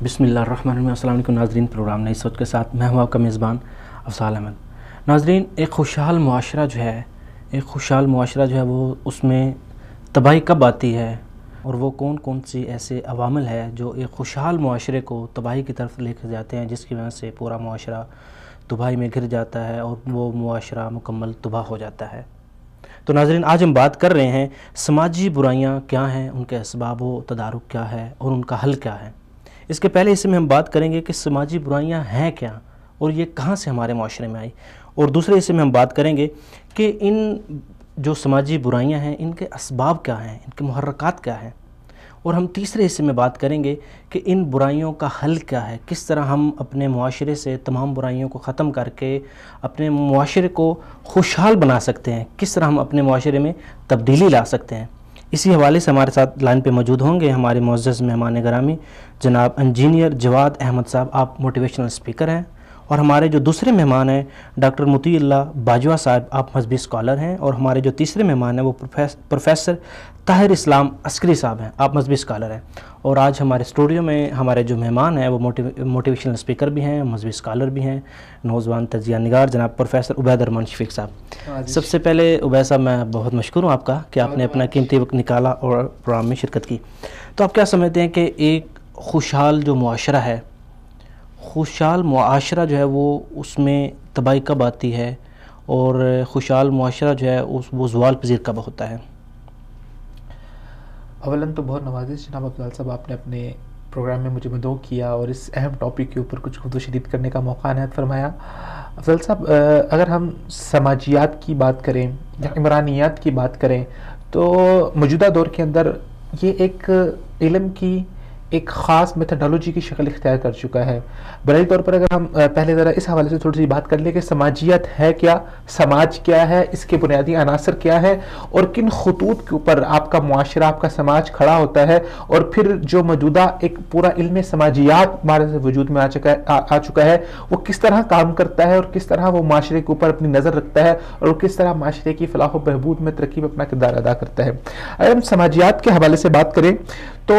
بسم اللہ الرحمن الرحیم۔ السلام علیکم ناظرین، پروگرام نئی سوچ کے ساتھ میں ہوں آپ کا میزبان افضال احمد۔ ناظرین، ایک خوشحال معاشرہ جو ہے وہ اس میں تباہی کب آتی ہے اور وہ کون کون سی ایسے عوامل ہے جو ایک خوشحال معاشرے کو تباہی کی طرف لے کے جاتے ہیں، جس کی وجہ سے پورا معاشرہ تباہی میں گر جاتا ہے اور وہ معاشرہ مکمل تباہ ہو جاتا ہے۔ تو ناظرین، آج ہم بات کر رہے ہیں سماجی برائیاں کیا ہیں، ان کے اسباب و تدارک کیا ہے اور ان کا حل کیا ہے۔ اس کے پہلے حصے میں ہم بات کریں گے کہ سماجی برائیاں ہیں کیا اور یہ کہاں سے ہمارے معاشرے میں آئی، اور دوسرے حصے میں ہم بات کریں گے کہ ان جو سماجی برائیاں ہیں ان کے اسباب کیا ہیں، ان کے محرکات کیا ہیں، اور ہم تیسرے حصے میں بات کریں گے کہ ان برائیوں کا حل کیا ہے، کس طرح ہم اپنے معاشرے سے تمام برائیوں کو ختم کر کے اپنے معاشرے کو خوشحال بنا سکتے ہیں، کس طرح ہم اپنے معاشرے میں تبدیلی لا سکتے ہیں۔ اسی حوالے سے ہمارے ساتھ لائن پہ موجود ہوں گے ہمارے معزز مہمان گرامی جناب انجینئر جواد احمد صاحب، آپ موٹیویشنل اسپیکر ہیں، اور ہمارے جو دوسرے مہمان ہیں ڈاکٹر مطیع اللہ باجوہ صاحب، آپ مذہبی اسکالر ہیں، اور ہمارے جو تیسرے مہمان ہیں وہ پروفیسر طاہر اسلام عسکری صاحب ہیں، آپ مذہبی اسکالر ہیں۔ اور آج ہمارے اسٹوڈیو میں ہمارے جو مہمان ہیں وہ موٹیویشنل اسپیکر بھی ہیں، مذہبی اسکالر بھی ہیں، نوجوان تجزیہ نگار جناب پروفیسر عبید الرحمن شفیق صاحب۔ سب سے پہلے عبید صاحب، میں بہت مشکور ہوں آپ کا کہ آپ نے اپنا قیمتی وقت نکالا اور پروگرام میں شرکت کی۔ تو آپ کیا سمجھتے ہیں کہ ایک خوشحال جو معاشرہ ہے، خوشحال معاشرہ جو ہے وہ اس میں تباہی کب آتی ہے، اور خوشحال معاشرہ جو ہے وہ زوال پذیر کب ہوتا ہے؟ اولاً تو بہت نوازش جناب افضال صاحب، آپ نے اپنے پروگرام میں مجھے مدعو کیا اور اس اہم ٹاپک کے اوپر کچھ خود و شدید کرنے کا موقع عنایت فرمایا۔ افضال صاحب، اگر ہم سماجیات کی بات کریں یا عمرانیات کی بات کریں تو موجودہ دور کے اندر یہ ایک علم کی ایک خاص میتھڈالوجی کی شکل اختیار کر چکا ہے۔ بنیادی طور پر اگر ہم پہلے ذرا اس حوالے سے تھوڑی سی بات کر لیں کہ سماجیت ہے کیا، سماج کیا ہے، اس کے بنیادی عناصر کیا ہے، اور کن خطوط کے اوپر آپ کا معاشرہ، آپ کا سماج کھڑا ہوتا ہے، اور پھر جو موجودہ ایک پورا علم سماجیات ہمارے سے وجود میں آ چکا ہے وہ کس طرح کام کرتا ہے، اور کس طرح وہ معاشرے کے اوپر اپنی نظر رکھتا ہے، اور وہ کس طرح معاشرے کی فلاح و بہبود میں ترقی میں اپنا کردار ادا کرتا ہے۔ اگر ہم سماجیات کے حوالے سے بات کریں تو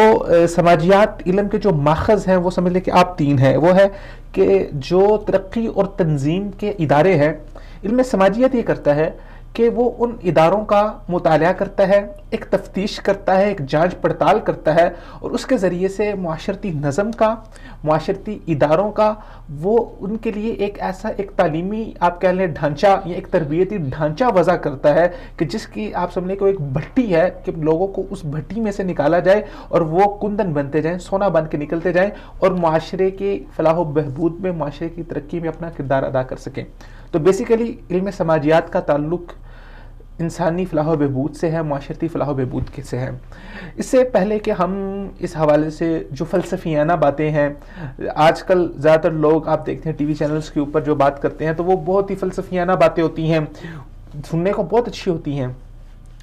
سماجیات علم کے جو ماخذ ہیں وہ سمجھ لیں کہ آپ تین ہیں۔ وہ ہے کہ جو ترقی اور تنظیم کے ادارے ہیں، علم سماجیت یہ کرتا ہے کہ وہ ان اداروں کا مطالعہ کرتا ہے، ایک تفتیش کرتا ہے، ایک جانچ پڑتال کرتا ہے، اور اس کے ذریعے سے معاشرتی نظم کا، معاشرتی اداروں کا وہ ان کے لیے ایک ایسا ایک تعلیمی آپ کہہ لیں ڈھانچہ یا ایک تربیتی ڈھانچہ وضع کرتا ہے کہ جس کی آپ سمجھیں کہ وہ ایک بھٹی ہے کہ لوگوں کو اس بھٹی میں سے نکالا جائے اور وہ کندن بنتے جائیں، سونا بن کے نکلتے جائیں، اور معاشرے کے فلاح و بہبود میں، معاشرے کی ترقی میں اپنا کردار ادا کر سکیں۔ تو بیسیکلی علم سماجیات کا تعلق انسانی فلاح و بہبود سے ہے، معاشرتی فلاح و بہبود سے ہے۔ اس سے پہلے کہ ہم اس حوالے سے جو فلسفیانہ باتیں ہیں، آج کل زیادہ تر لوگ آپ دیکھتے ہیں ٹی وی چینلز کے اوپر جو بات کرتے ہیں تو وہ بہت ہی فلسفیانہ باتیں ہوتی ہیں، سننے کو بہت اچھی ہوتی ہیں،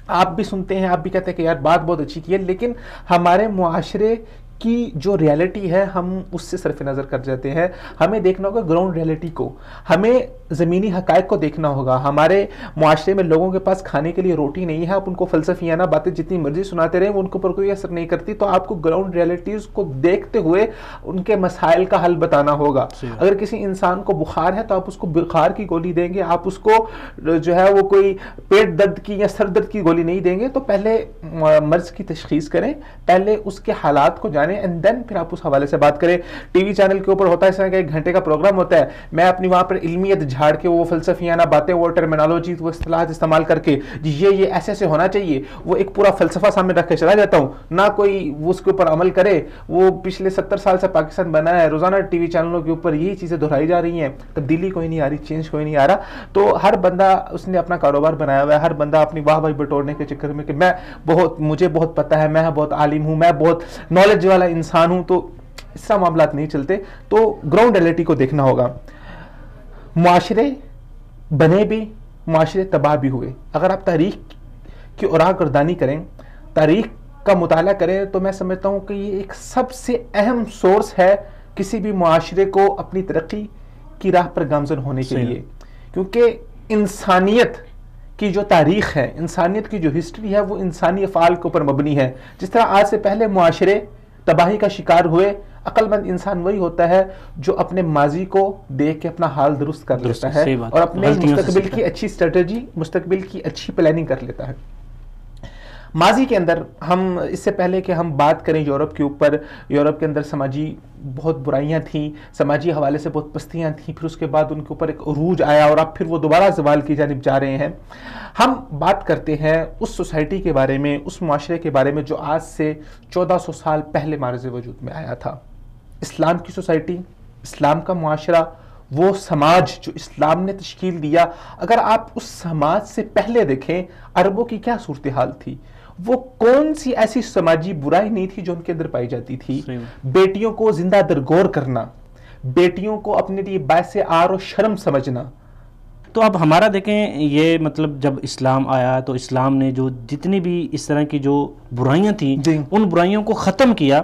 آپ بھی سنتے ہیں، آپ بھی کہتے ہیں کہ یار بات بہت اچھی کی ہے، لیکن ہمارے معاشرے کی جو ریالٹی ہے ہم اس سے صرف نظر کر جاتے ہیں۔ ہمیں دیکھنا ہوگا گراؤنڈ ریالٹی کو، ہمیں زمینی حقائق کو دیکھنا ہوگا۔ ہمارے معاشرے میں لوگوں کے پاس کھانے کے لیے روٹی نہیں ہے، آپ ان کو فلسفیانہ باتیں جتنی مرضی سناتے رہیں وہ ان کے اوپر کوئی اثر نہیں کرتی، تو آپ کو گراؤنڈ ریالٹیز کو دیکھتے ہوئے ان کے مسائل کا حل بتانا ہوگا۔ اگر کسی انسان کو بخار ہے تو آپ اس کو بخار کی گولی دیں گے، آپ اس کو جو ہے وہ کوئی پیٹ درد کی یا سر درد کی گولی نہیں دیں گے۔ تو پہلے مرض کی تشخیص کریں، پہلے اس کے حالات کو جانیں، اینڈ دین پھر آپ اس حوالے سے بات کریں۔ ٹی وی چینل کے اوپر ہوتا ہے اس طرح کا 1 گھنٹے کا پروگرام ہوتا ہے، میں اپنی وہاں پر علمیت جھاڑ کے وہ فلسفیانہ باتیں، وہ ٹرمینالوجی، وہ اصطلاحات استعمال کر کے یہ ایسے ایسے ہونا چاہیے، وہ ایک پورا فلسفہ سامنے رکھ کے چلا جاتا ہوں، نہ کوئی اس کے اوپر عمل کرے۔ وہ پچھلے 70 سال سے پاکستان بنا ہے، روزانہ ٹی وی چینلوں کے اوپر یہی چیزیں دہرائی جا رہی ہیں، تبدیلی کوئی نہیں آ رہی، چینج کوئی نہیں آ رہا۔ تو ہر بندہ اس نے اپنا کاروبار بنایا ہوا ہے، ہر بندہ اپنی واہ واہی بٹورنے کے چکر میں کہ مجھے بہت پتہ ہے، میں بہت عالم ہوں، میں بہت نالج والا انسان ہوں، تو اس طرح معاملات نہیں چلتے۔ تو گراؤنڈ ریالٹی کو دیکھنا ہوگا۔ معاشرے بنے بھی، معاشرے تباہ بھی ہوئے۔ اگر آپ تاریخ کی اوراق گردانی کریں، تاریخ کا مطالعہ کریں، تو میں سمجھتا ہوں کہ یہ ایک سب سے اہم سورس ہے کسی بھی معاشرے کو اپنی ترقی کی راہ پر گامزن ہونے کے لیے، کیونکہ انسانیت کی جو تاریخ ہے، انسانیت کی جو ہسٹری ہے، وہ انسانی افعال کے اوپر مبنی ہے۔ جس طرح آج سے پہلے معاشرے تباہی کا شکار ہوئے، عقل مند انسان وہی ہوتا ہے جو اپنے ماضی کو دیکھ کے اپنا حال درست کر لیتا ہے اور اپنے مستقبل کی اچھی اسٹریٹجی، مستقبل کی اچھی پلاننگ کر لیتا ہے۔ ماضی کے اندر ہم اس سے پہلے کہ ہم بات کریں یورپ کے اوپر، یورپ کے اندر سماجی بہت برائیاں تھیں، سماجی حوالے سے بہت پستیاں تھیں، پھر اس کے بعد ان کے اوپر ایک عروج آیا اور اب پھر وہ دوبارہ زوال کی جانب جا رہے ہیں۔ ہم بات کرتے ہیں اس سوسائٹی کے بارے میں، اس معاشرے کے بارے میں جو آج سے 1400 سال پہلے معرض وجود میں آیا تھا۔ اسلام کی سوسائٹی، اسلام کا معاشرہ، وہ سماج جو اسلام نے تشکیل دیا، اگر آپ اس سماج سے پہلے دیکھیں عربوں کی کیا صورتحال تھی، وہ کون سی ایسی سماجی برائی نہیں تھی جو ان کے اندر پائی جاتی تھی؟ بیٹیوں کو زندہ درگور کرنا، بیٹیوں کو اپنے لیے باعث عار و شرم سمجھنا۔ تو اب ہمارا دیکھیں یہ مطلب جب اسلام آیا تو اسلام نے جو جتنی بھی اس طرح کی جو برائیاں تھیں ان برائیوں کو ختم کیا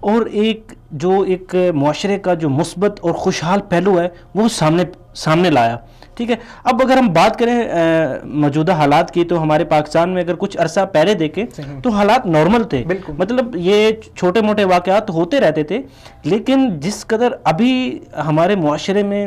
اور ایک معاشرے کا جو مثبت اور خوشحال پہلو ہے وہ سامنے لایا، ٹھیک ہے۔ اب اگر ہم بات کریں موجودہ حالات کی تو ہمارے پاکستان میں اگر کچھ عرصہ پہلے دیکھیں تو حالات نارمل تھے، مطلب یہ چھوٹے موٹے واقعات ہوتے رہتے تھے، لیکن جس قدر ابھی ہمارے معاشرے میں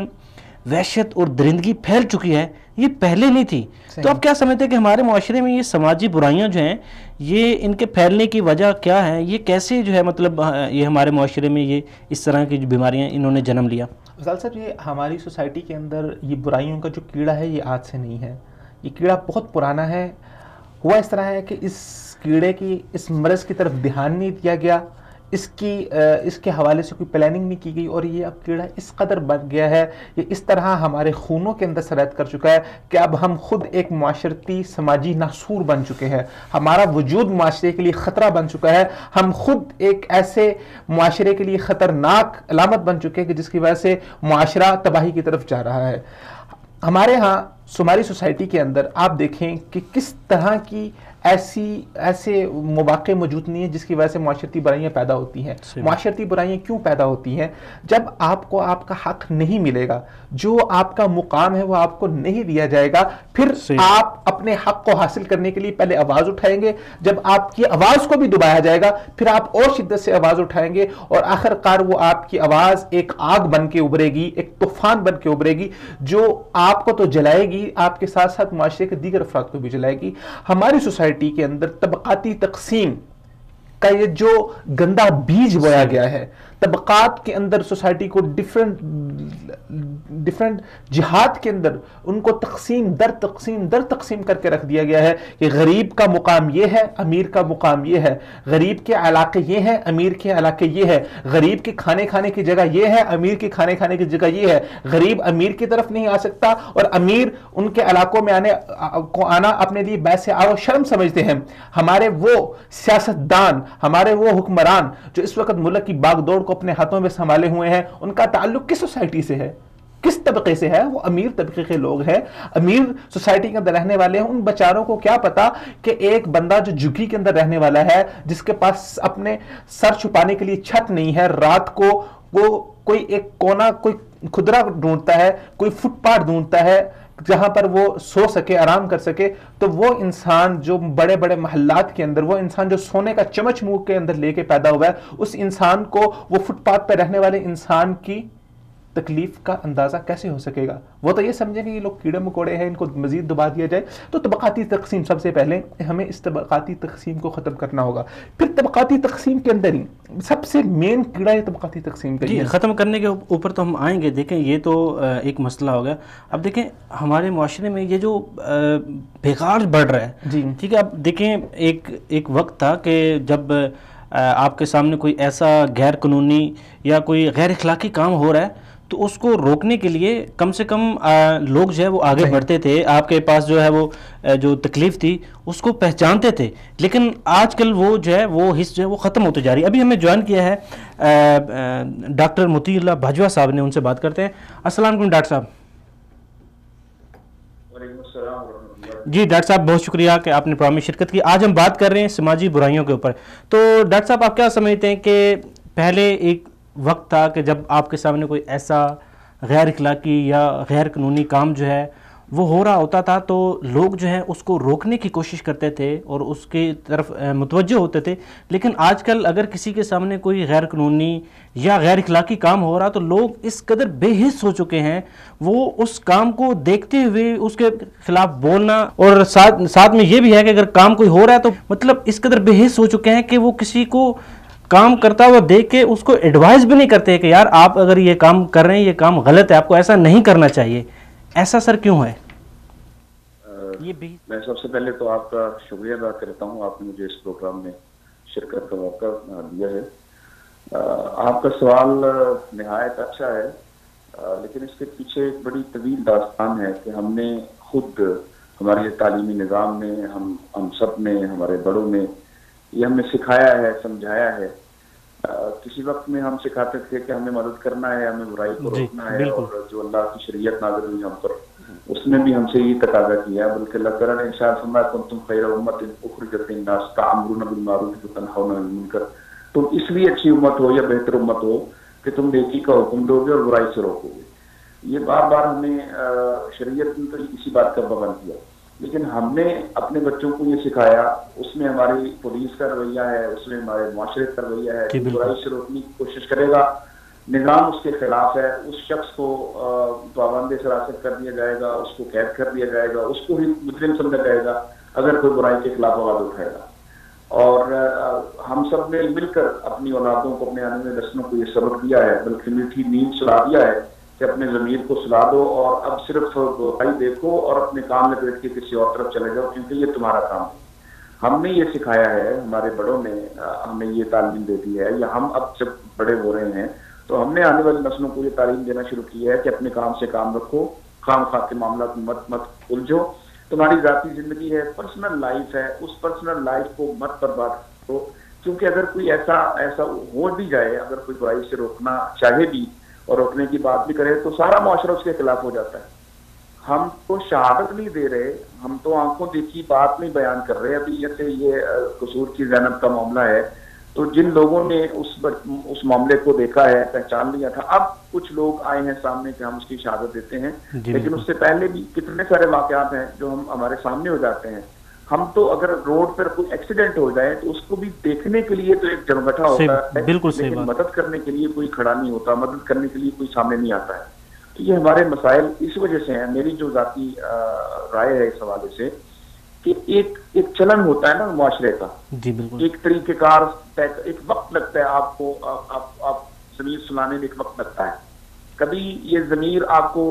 وحشت اور درندگی پھیل چکی ہے یہ پہلے نہیں تھی۔ تو آپ کیا سمجھتے ہیں کہ ہمارے معاشرے میں یہ سماجی برائیاں جو ہیں یہ ان کے پھیلنے کی وجہ کیا ہے؟ یہ کیسے جو ہے مطلب یہ ہمارے معاشرے میں یہ اس طرح کی جو بیماریاں انہوں نے جنم لیا؟ افضال صاحب، یہ ہماری سوسائٹی کے اندر یہ برائیوں کا جو کیڑا ہے یہ آج سے نہیں ہے، یہ کیڑا بہت پرانا ہے۔ ہوا اس طرح ہے کہ اس کیڑے کی، اس مرض کی طرف دھیان نہیں دیا گیا، اس کے حوالے سے کوئی پلاننگ نہیں کی گئی، اور یہ اب کیڑا اس قدر بن گیا ہے، یہ اس طرح ہمارے خونوں کے اندر سرایت کر چکا ہے کہ اب ہم خود ایک معاشرتی سماجی ناسور بن چکے ہیں، ہمارا وجود معاشرے کے لیے خطرہ بن چکا ہے، ہم خود ایک ایسے معاشرے کے لیے خطرناک علامت بن چکے ہیں کہ جس کی وجہ سے معاشرہ تباہی کی طرف جا رہا ہے۔ ہمارے ہاں ہماری سوسائٹی کے اندر آپ دیکھیں کہ کس طرح کی ایسے مواقع موجود نہیں ہیں جس کی وجہ سے معاشرتی برائیاں پیدا ہوتی ہیں۔ معاشرتی برائیاں کیوں پیدا ہوتی ہیں؟ جب آپ کو آپ کا حق نہیں ملے گا، جو آپ کا مقام ہے وہ آپ کو نہیں دیا جائے گا، پھر آپ اپنے حق کو حاصل کرنے کے لیے پہلے آواز اٹھائیں گے، جب آپ کی آواز کو بھی دبایا جائے گا پھر آپ اور شدت سے آواز اٹھائیں گے، اور آخر کار وہ آپ کی آواز ایک آگ بن کے ابھرے گی، ایک طوفان بن کے ابھرے گی جو آپ کو تو جلائے گی، آپ کے ساتھ ساتھ معاشرے کے دیگر افراد کو بھی جلائے گی۔ ہماری سوسائٹی کے اندر طبقاتی تقسیم کا یہ جو گندا بیج بویا گیا ہے، طبقات کے اندر سوسائٹی کو ڈیفرنٹ جہات کے اندر ان کو تقسیم در تقسیم کر کے رکھ دیا گیا ہے کہ غریب کا مقام یہ ہے، امیر کا مقام یہ ہے، غریب کے علاقے یہ ہیں، امیر کے علاقے یہ ہے، غریب کے کھانے کھانے کی جگہ یہ ہے، امیر کے کھانے کھانے کی جگہ یہ ہے، غریب امیر کی طرف نہیں آ سکتا اور امیر ان کے علاقوں میں آنا اپنے لیے باعث عار و شرم سمجھتے ہیں۔ ہمارے وہ سیاستدان، ہمارے وہ حکمران جو اس وقت ملک کی باغ دوڑ کو اپنے ہاتھوں میں سنبھالے ہوئے ہیں، ان کا تعلق کس سوسائٹی سے ہے، کس طبقے سے ہے؟ وہ امیر طبقے کے لوگ ہیں، امیر سوسائٹی کے اندر رہنے والے ہیں۔ ان بیچاروں کو کیا پتا کہ ایک بندہ جو جھگی کے اندر رہنے والا ہے، جس کے پاس اپنے سر چھپانے کے لیے چھت نہیں ہے، رات کو وہ کوئی ایک کونا، کوئی کھدرا ڈھونڈتا ہے، کوئی فٹ پاتھ ڈھونڈتا ہے جہاں پر وہ سو سکے، آرام کر سکے، تو وہ انسان جو بڑے بڑے محلات کے اندر، وہ انسان جو سونے کا چمچ منہ کے اندر لے کے پیدا ہوا ہے، اس انسان کو وہ فٹ پاتھ پہ رہنے والے انسان کی تکلیف کا اندازہ کیسے ہو سکے گا؟ وہ تو یہ سمجھیں کہ یہ لوگ کیڑے مکوڑے ہیں، ان کو مزید دبا دیا جائے۔ تو طبقاتی تقسیم، سب سے پہلے ہمیں اس طبقاتی تقسیم کو ختم کرنا ہوگا۔ پھر طبقاتی تقسیم کے اندر ہی سب سے مین کیڑا یہ طبقاتی تقسیم کا ہے۔ ختم کرنے کے اوپر تو ہم آئیں گے، دیکھیں یہ تو ایک مسئلہ ہو گیا۔ اب دیکھیں ہمارے معاشرے میں یہ جو بگاڑ بڑھ رہا ہے، ٹھیک ہے، اب دیکھیں ایک وقت تھا کہ جب آپ کے سامنے کوئی ایسا غیر قانونی یا کوئی غیر اخلاقی کام ہو رہا ہے تو اس کو روکنے کے لیے کم سے کم لوگ جو ہے وہ آگے بڑھتے تھے، آپ کے پاس جو ہے وہ جو تکلیف تھی اس کو پہچانتے تھے، لیکن آج کل وہ جو ہے وہ حص جو ہے وہ ختم ہوتے جا رہی ہے۔ ابھی ہمیں جوائن کیا ہے ڈاکٹر مطیع اللہ بھاجوا صاحب نے، ان سے بات کرتے ہیں۔ السلام علیکم ڈاکٹر صاحب۔ جی ڈاکٹر صاحب بہت شکریہ کہ آپ نے پروگرام میں شرکت کی۔ آج ہم بات کر رہے ہیں سماجی برائیوں کے اوپر۔ تو ڈاکٹر صاحب آپ کیا سمجھتے ہیں کہ پہلے ایک وقت تھا کہ جب آپ کے سامنے کوئی ایسا غیر اخلاقی یا غیر قانونی کام جو ہے وہ ہو رہا ہوتا تھا تو لوگ جو ہے اس کو روکنے کی کوشش کرتے تھے اور اس کی طرف متوجہ ہوتے تھے. لیکن آج کل اگر کسی کے سامنے کوئی غیر قانونی یا غیر اخلاقی کام ہو رہا تو لوگ اس قدر بے حس ہو چکے ہیں, وہ اس کام کو دیکھتے ہوئے اس کے خلاف بولنا, اور ساتھ میں یہ بھی ہے کہ اگر کام کوئی ہو رہا ہے تو مطلب اس قدر بے حس ہو چکے ہیں کہ وہ کسی کو کام کرتا ہوا دیکھ کے اس کو ایڈوائز بھی نہیں کرتے کہ یار آپ اگر یہ کام کر رہے ہیں یہ کام غلط ہے, آپ کو ایسا نہیں کرنا چاہیے. ایسا سر کیوں ہے؟ یہ بھی میں سب سے پہلے تو آپ کا شکریہ ادا کرتا ہوں, آپ نے مجھے اس پروگرام میں شرکت کا موقع دیا ہے. آپ کا سوال نہایت اچھا ہے, لیکن اس کے پیچھے ایک بڑی طویل داستان ہے کہ ہم نے خود ہمارے تعلیمی نظام نے ہم سب نے, ہمارے بڑوں نے یہ ہمیں سکھایا ہے, سمجھایا ہے. کسی وقت میں ہم سکھاتے تھے کہ ہمیں مدد کرنا ہے, ہمیں برائی کو روکنا ہے, اور جو اللہ کی شریعت نازل ہوئی ہم پر اس نے بھی ہم سے یہ تقاضا کیا, بلکہ اللہ تعالیٰ نے ارشاد فرمایا کنتم خیر امۃ اخرجت للناس تأمرون بالمعروف وتنہون عن المنکر, تم اس لیے اچھی امت ہو یا بہتر امت ہو کہ تم نیکی کا حکم دو گے اور برائی سے روکو گے. یہ بار بار ہمیں شریعت نے تو اسی بات کا پابند کیا, لیکن ہم نے اپنے بچوں کو یہ سکھایا, اس میں ہماری پولیس کا رویہ ہے, اس میں ہمارے معاشرے کا رویہ ہے کہ برائی سے روکنے کی کوشش کرے گا, نظام اس کے خلاف ہے, اس شخص کو پابند حراست کر دیا جائے گا, اس کو قید کر دیا جائے گا, اس کو بھی مجرم سمجھا جائے گا اگر کوئی برائی کے خلاف آواز اٹھائے گا. اور ہم سب نے مل کر اپنی اولادوں کو, اپنے آنے والے نسلوں کو یہ سبق دیا ہے, بلکہ میٹھی نیند سلا دیا ہے کہ اپنے ضمیر کو سلا دو اور اب صرف برائی دیکھو اور اپنے کام میں بیٹھ کے کسی اور طرف چلے جاؤ, کیونکہ یہ تمہارا کام ہے. ہم نے یہ سکھایا ہے, ہمارے بڑوں نے ہمیں یہ تعلیم دے دی ہے, یا ہم اب جب بڑے ہو رہے ہیں تو ہم نے آنے والی نسلوں کو یہ تعلیم دینا شروع کی ہے کہ اپنے کام سے کام رکھو, خام خواہ کے معاملات میں مت الجھو, تمہاری ذاتی زندگی ہے, پرسنل لائف ہے, اس پرسنل لائف کو مت برباد کرو, کیونکہ اگر کوئی ایسا ہو بھی جائے, اگر کوئی برائی سے روکنا چاہے بھی اور روکنے کی بات بھی کرے تو سارا معاشرہ اس کے خلاف ہو جاتا ہے. ہم تو شہادت نہیں دے رہے, ہم تو آنکھوں دیکھی بات نہیں بیان کر رہے. ابھی جیسے یہ قصور کی زینب کا معاملہ ہے, تو جن لوگوں نے اس معاملے کو دیکھا ہے, پہچان لیا تھا, اب کچھ لوگ آئے ہیں سامنے کہ ہم اس کی شہادت دیتے ہیں, لیکن اس سے پہلے بھی کتنے سارے واقعات ہیں جو ہمارے سامنے ہو جاتے ہیں. ہم تو اگر روڈ پر کوئی ایکسیڈنٹ ہو جائے تو اس کو بھی دیکھنے کے لیے تو ایک جمگٹا ہوتا ہے, لیکن مدد کرنے کے لیے کوئی کھڑا نہیں ہوتا, مدد کرنے کے لیے کوئی سامنے نہیں آتا ہے. تو یہ ہمارے مسائل اس وجہ سے ہیں. میری جو ذاتی رائے ہے اس حوالے سے کہ ایک چلن ہوتا ہے نا معاشرے کا, ایک طریقہ کار, ایک وقت لگتا ہے آپ کو, آپ ضمیر سنانے میں ایک وقت لگتا ہے. کبھی یہ ضمیر آپ کو,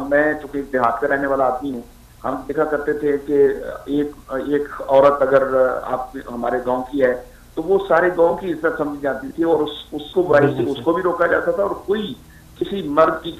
میں چونکہ دیہات کا رہنے والا آدمی ہوں, ہم دیکھا کرتے تھے کہ ایک عورت اگر آپ ہمارے گاؤں کی ہے تو وہ سارے گاؤں کی عزت سمجھی جاتی تھی, اور اس کو برائی سے اس کو بھی روکا جاتا تھا, اور کوئی کسی مرد کی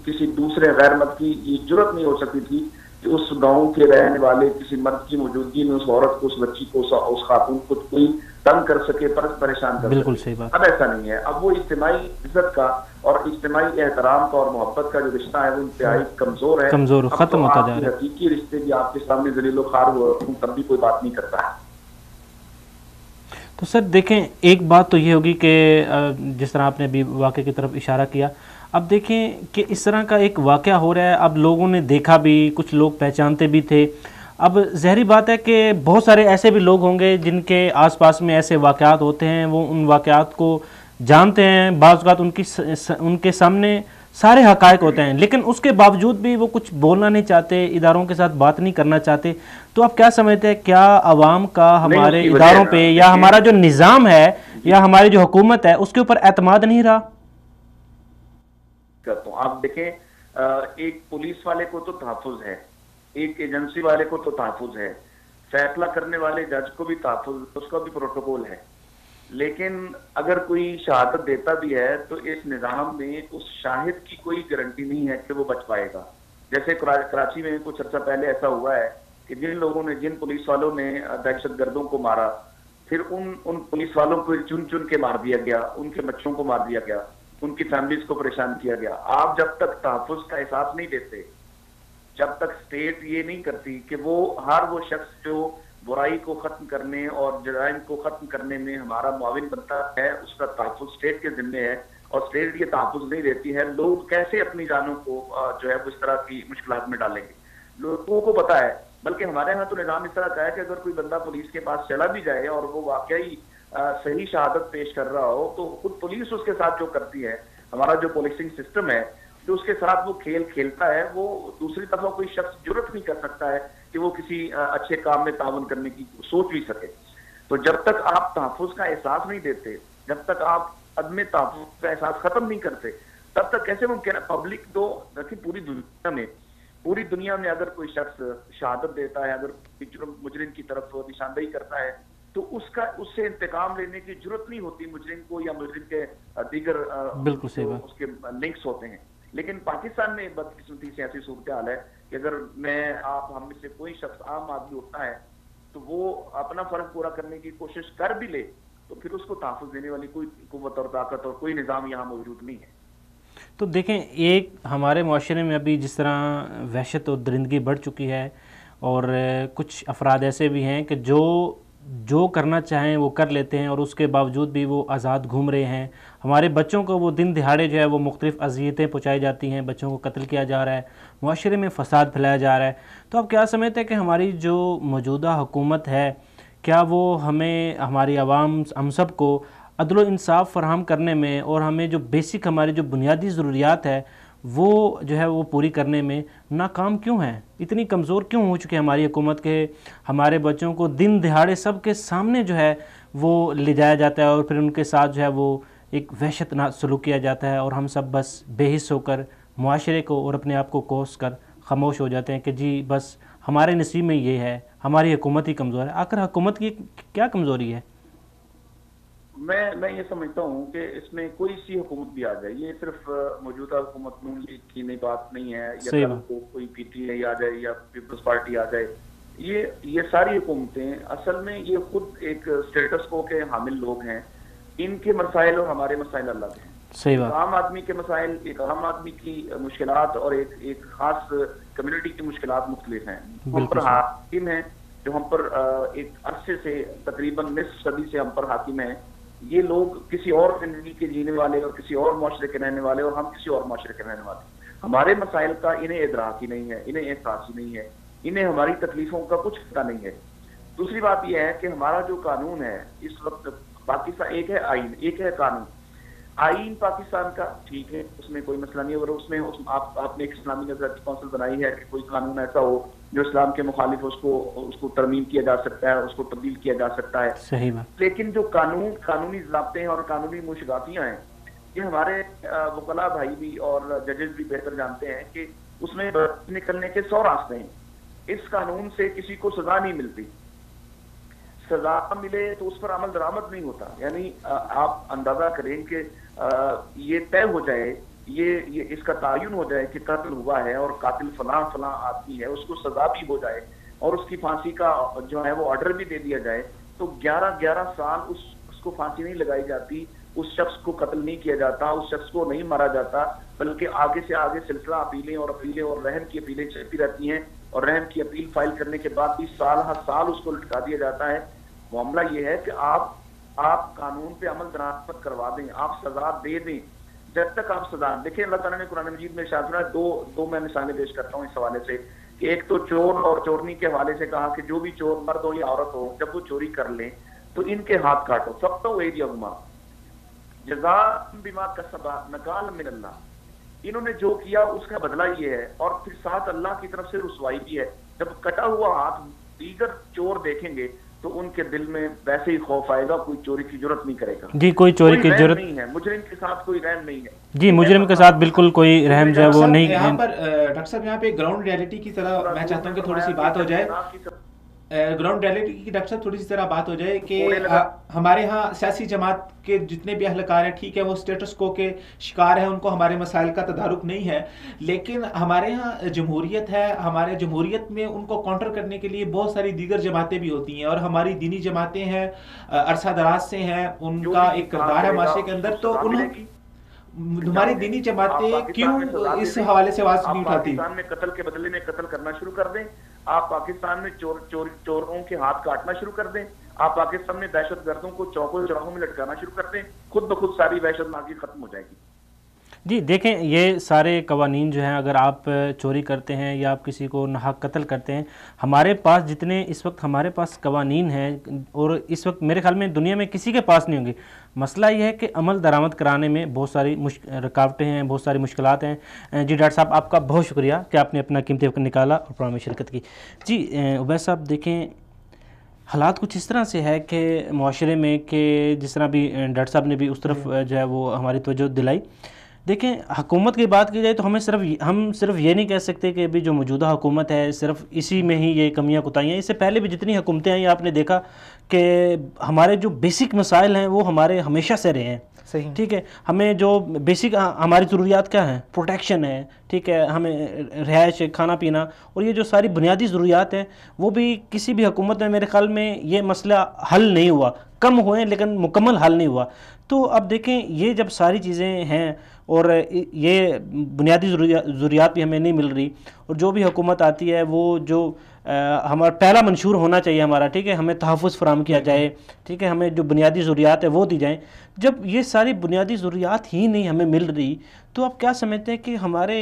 کسی دوسرے غیر مرد کی یہ جرت نہیں ہو سکتی تھی کہ اس گاؤں کے رہنے والے کسی مرد کی موجودگی میں اس عورت کو, اس بچی کو, اس خاتون کو کوئی تنگ کر سکے, پریشان کر بالکل سکے. صحیح بات. اب ایسا نہیں ہے. اب وہ اجتماعی عزت کا اور اجتماعی احترام کا اور محبت کا جو رشتہ ہے وہ انتہائی کمزور ہے, ختم ہوتا جا رہا ہے. حقیقی رشتے بھی آپ کے سامنے ذلیل و خوار ہو تب بھی کوئی بات نہیں کرتا ہے. تو سر دیکھیں, ایک بات تو یہ ہوگی کہ جس طرح آپ نے ابھی واقعے کی طرف اشارہ کیا, اب دیکھیں کہ اس طرح کا ایک واقعہ ہو رہا ہے, اب لوگوں نے دیکھا بھی, کچھ لوگ پہچانتے بھی تھے. اب ظاہری بات ہے کہ بہت سارے ایسے بھی لوگ ہوں گے جن کے آس پاس میں ایسے واقعات ہوتے ہیں, وہ ان واقعات کو جانتے ہیں, بعض اوقات ان کے سامنے سارے حقائق ہوتے ہیں, لیکن اس کے باوجود بھی وہ کچھ بولنا نہیں چاہتے, اداروں کے ساتھ بات نہیں کرنا چاہتے. تو آپ کیا سمجھتے ہیں, کیا عوام کا ہمارے اداروں پہ یا ہمارا جو نظام ہے یا ہماری جو حکومت ہے اس کے اوپر اعتماد نہیں رہا؟ آپ دیکھیں, ایک پولیس والے کو تو تحفظ ہے, ایک ایجنسی والے کو تو تحفظ ہے, فیصلہ کرنے والے جج کو بھی تحفظ, اس کا بھی پروٹوکول ہے. لیکن اگر کوئی شہادت دیتا بھی ہے تو اس نظام میں اس شاہد کی کوئی گارنٹی نہیں ہے کہ وہ بچ پائے گا. جیسے کراچی میں کچھ عرصہ پہلے ایسا ہوا ہے کہ جن پولیس والوں نے دہشت گردوں کو مارا, پھر ان پولیس والوں کو چن کے مار دیا گیا, ان کے بچوں کو مار دیا گیا, ان کی فیملیز کو پریشان کیا گیا. آپ جب تک تحفظ کا احساس نہیں دیتے, جب تک اسٹیٹ یہ نہیں کرتی کہ ہر وہ شخص جو برائی کو ختم کرنے اور جرائم کو ختم کرنے میں ہمارا معاون بنتا ہے, اس کا تحفظ اسٹیٹ کے ذمے ہے, اور اسٹیٹ یہ تحفظ نہیں دیتی ہے, لوگ کیسے اپنی جانوں کو جو ہے اس طرح کی مشکلات میں ڈالیں گے. لوگوں کو پتا ہے. بلکہ ہمارے یہاں تو نظام اس طرح کا ہے کہ اگر کوئی بندہ پولیس کے پاس چلا بھی جائے اور وہ واقعی صحیح شہادت پیش کر رہا ہو تو خود پولیس اس کے ساتھ جو کرتی ہے, ہمارا جو پولیسنگ سسٹم ہے جو اس کے ساتھ وہ کھیل کھیلتا ہے, وہ دوسری طرف کوئی شخص جرت نہیں کر سکتا ہے کہ وہ کسی اچھے کام میں تعاون کرنے کی سوچ بھی سکے. تو جب تک آپ تحفظ کا احساس نہیں دیتے, جب تک آپ عدم تحفظ کا احساس ختم نہیں کرتے, تب تک کیسے ممکن ہے پبلک تو دیکھیں پوری دنیا میں اگر کوئی شخص شہادت دیتا ہے, اگر مجرم کی طرف نشاندہی کرتا ہے تو اس سے انتقام لینے کی ضرورت نہیں ہوتی مجرم کو, یا مجرم کے دیگر بالکل صحیح بات, اس کے لنکس ہوتے ہیں. لیکن پاکستان میں بدقسمتی سے ایسی صورتحال ہے کہ اگر ہم میں سے کوئی شخص عام آدمی ہوتا ہے تو وہ اپنا فرض پورا کرنے کی کوشش کر بھی لے تو پھر اس کو تحفظ دینے والی کوئی قوت اور طاقت اور کوئی نظام یہاں موجود نہیں ہے. تو دیکھیں ایک ہمارے معاشرے میں ابھی جس طرح وحشت اور درندگی بڑھ چکی ہے, اور کچھ افراد ایسے بھی ہیں کہ جو کرنا چاہیں وہ کر لیتے ہیں, اور اس کے باوجود بھی وہ آزاد گھوم رہے ہیں. ہمارے بچوں کو وہ دن دہاڑے جو ہے وہ مختلف اذیتیں پہنچائی جاتی ہیں, بچوں کو قتل کیا جا رہا ہے, معاشرے میں فساد پھیلایا جا رہا ہے. تو آپ کیا سمجھتے ہیں کہ ہماری جو موجودہ حکومت ہے, کیا وہ ہمیں, ہماری عوام, ہم سب کو عدل و انصاف فراہم کرنے میں اور ہمیں جو بیسک ہماری جو بنیادی ضروریات ہے وہ جو ہے وہ پوری کرنے میں ناکام کیوں ہیں؟ اتنی کمزور کیوں ہو چکے ہماری حکومت کے ہمارے بچوں کو دن دہاڑے سب کے سامنے جو ہے وہ لے جایا جاتا ہے, اور پھر ان کے ساتھ جو ہے وہ ایک وحشتناک سلوک کیا جاتا ہے, اور ہم سب بس بے حس ہو کر معاشرے کو اور اپنے آپ کو کوس کر خاموش ہو جاتے ہیں کہ جی بس ہمارے نصیب میں یہ ہے, ہماری حکومت ہی کمزور ہے. آخر حکومت کی کیا کمزوری ہے؟ میں یہ سمجھتا ہوں کہ اس میں کوئی سی حکومت بھی آ جائے, یہ صرف موجودہ حکومت نون لیگ کی نئی بات نہیں ہے, یا کل کو کوئی پی ٹی آئی آ جائے یا پیپلز پارٹی آ جائے, یہ ساری حکومتیں اصل میں یہ خود ایک اسٹیٹس کو کے حامل لوگ ہیں. ان کے مسائل اور ہمارے مسائل الگ ہیں. صحیح بات. عام آدمی کے مسائل, ایک عام آدمی کی مشکلات اور ایک خاص کمیونٹی کی مشکلات مختلف ہیں. ہم پر حاکم ہیں جو ہم پر ایک عرصے سے تقریباً نصف صدی سے ہم پر حاکم ہیں. یہ لوگ کسی اور زندگی کے جینے والے اور کسی اور معاشرے کے رہنے والے, اور ہم کسی اور معاشرے کے رہنے والے. ہمارے مسائل کا انہیں ادراک ہی نہیں ہے, انہیں احساس ہی نہیں ہے, انہیں ہماری تکلیفوں کا کچھ پتہ نہیں ہے. دوسری بات یہ ہے کہ ہمارا جو قانون ہے اس وقت پاکستان, ایک ہے آئین, ایک ہے قانون. آئین پاکستان کا ٹھیک ہے, اس میں کوئی مسئلہ نہیں. اگر اس میں آپ نے ایک اسلامی نظارتی کونسل بنائی ہے کہ کوئی قانون ایسا ہو جو اسلام کے مخالف ہو, اس کو ترمیم کیا جا سکتا ہے, اس کو تبدیل کیا جا سکتا ہے. صحیح بات. لیکن جو قانونی ضابطے ہیں اور قانونی مشغافیاں ہیں, یہ ہمارے وکلاء بھائی بھی اور ججز بھی بہتر جانتے ہیں کہ اس میں نکلنے کے 100 راستے ہیں. اس قانون سے کسی کو سزا نہیں ملتی. سزا ملے تو اس پر عمل درآمد نہیں ہوتا. یعنی آپ اندازہ کریں کہ یہ طے ہو جائے, یہ اس کا تعین ہو جائے کہ قتل ہوا ہے اور قاتل فلاں آدمی ہے, اس کو سزا بھی ہو جائے اور اس کی پھانسی کا جو ہے وہ آرڈر بھی دے دیا جائے, تو 11 سال اس کو پھانسی نہیں لگائی جاتی, اس شخص کو قتل نہیں کیا جاتا, اس شخص کو نہیں مارا جاتا, بلکہ آگے سے آگے سلسلہ اپیلیں اور رحم کی اپیلیں چلتی رہتی ہیں, اور رحم کی اپیل فائل کرنے کے بعد بھی سال اس کو لٹکا دیا جاتا ہے. معاملہ یہ ہے کہ آپ قانون پہ عمل درآمد کروا دیں, آپ سزا دے دیں. جب تک آپ سزا دیکھیں, اللہ تعالیٰ نے قرآن مجید میں ارشاد فرمایا, دو میں مثالیں پیش کرتا ہوں اس حوالے سے کہ ایک تو چور اور چورنی کے حوالے سے کہا کہ جو بھی چور مرد ہو یا عورت ہو جب وہ چوری کر لیں تو ان کے ہاتھ کاٹو. سب تو ایدیہما جزاء بما کسبا نکال من اللہ. انہوں نے جو کیا اس کا بدلہ یہ ہے, اور پھر ساتھ اللہ کی طرف سے رسوائی بھی ہے. جب کٹا ہوا ہاتھ دیگر چور دیکھیں گے تو ان کے دل میں ویسے ہی خوف آئے گا, کوئی چوری کی جرت نہیں کرے گا. جی کوئی چوری کی جرت نہیں ہے, مجرم کے ساتھ کوئی رحم نہیں ہے. جی مجرم کے ساتھ بالکل کوئی رحم جو ہے وہ نہیں. یہاں پر ڈاکٹر صاحب یہاں پہ گراؤنڈ ریئلٹی کی طرح میں چاہتا ہوں کہ تھوڑی سی بات ہو جائے, گراؤنڈ ریئلٹی کی ڈاکٹر صاحب تھوڑی سی طرح بات ہو جائے کہ ہمارے ہاں سیاسی جماعت کے جتنے بھی اہلکار ہیں, ٹھیک ہے وہ اسٹیٹس کو کے شکار ہیں, ان کو ہمارے مسائل کا تدارک نہیں ہے, لیکن ہمارے ہاں جمہوریت ہے. ہمارے جمہوریت میں ان کو کاؤنٹر کرنے کے لیے بہت ساری دیگر جماعتیں بھی ہوتی ہیں, اور ہماری دینی جماعتیں ہیں, عرصہ دراز سے ہیں, ان کا ایک کردار ہے معاشرے کے اندر. تو ہماری دینی جماعتیں کیوں اس حوالے سے آواز نہیں اٹھاتی؟ پاکستان میں قتل کے بدلے میں قتل کرنا شروع کر دیں, آپ پاکستان میں چوروں کے ہاتھ کاٹنا شروع کر دیں, آپ پاکستان میں دہشت گردوں کو چوکوں چوراہوں میں لٹکانا شروع کر دیں, خود بخود ساری وحشت ناکی ختم ہو جائے گی. جی دیکھیں، یہ سارے قوانین جو ہیں، اگر آپ چوری کرتے ہیں یا آپ کسی کو ناحق قتل کرتے ہیں، ہمارے پاس جتنے اس وقت ہمارے پاس قوانین ہیں، اور اس وقت میرے خیال میں دنیا میں کسی کے پاس نہیں ہوں گے. مسئلہ یہ ہے کہ عمل درآمد کرانے میں بہت ساری رکاوٹیں ہیں، بہت ساری مشکلات ہیں. جی ڈاکٹر صاحب، آپ کا بہت شکریہ کہ آپ نے اپنا قیمتی وقت نکالا اور پروگرام میں شرکت کی. جی عبید صاحب، دیکھیں حالات کچھ اس طرح سے ہے کہ معاشرے میں، کہ جس طرح بھی ڈاکٹر صاحب نے بھی اس طرف جو ہے وہ ہماری توجہ دلائی. دیکھیں، حکومت کی بات کی جائے تو ہم صرف یہ نہیں کہہ سکتے کہ ابھی جو موجودہ حکومت ہے صرف اسی میں ہی یہ کمیاں کوتاہیاں ہیں. اس سے پہلے بھی جتنی حکومتیں آئیں، آپ نے دیکھا کہ ہمارے جو بیسک مسائل ہیں وہ ہمارے ہمیشہ سے رہے ہیں. صحیح. ٹھیک ہے، ہمیں جو بیسک ہماری ضروریات کیا ہیں؟ پروٹیکشن ہے، ٹھیک ہے، ہمیں رہائش، کھانا پینا، اور یہ جو ساری بنیادی ضروریات ہیں وہ بھی کسی بھی حکومت میں میرے خیال میں یہ مسئلہ حل نہیں ہوا. کم ہوئے لیکن مکمل حل نہیں ہوا. تو اب دیکھیں، یہ جب ساری چیزیں ہیں اور یہ بنیادی ضروریات بھی ہمیں نہیں مل رہی، اور جو بھی حکومت آتی ہے وہ جو ہمارا پہلا منشور ہونا چاہیے ہمارا، ٹھیک ہے، ہمیں تحفظ فراہم کیا جائے، ٹھیک ہے، ہمیں جو بنیادی ضروریات ہے وہ دی جائیں. جب یہ ساری بنیادی ضروریات ہی نہیں ہمیں مل رہی، تو آپ کیا سمجھتے ہیں کہ ہمارے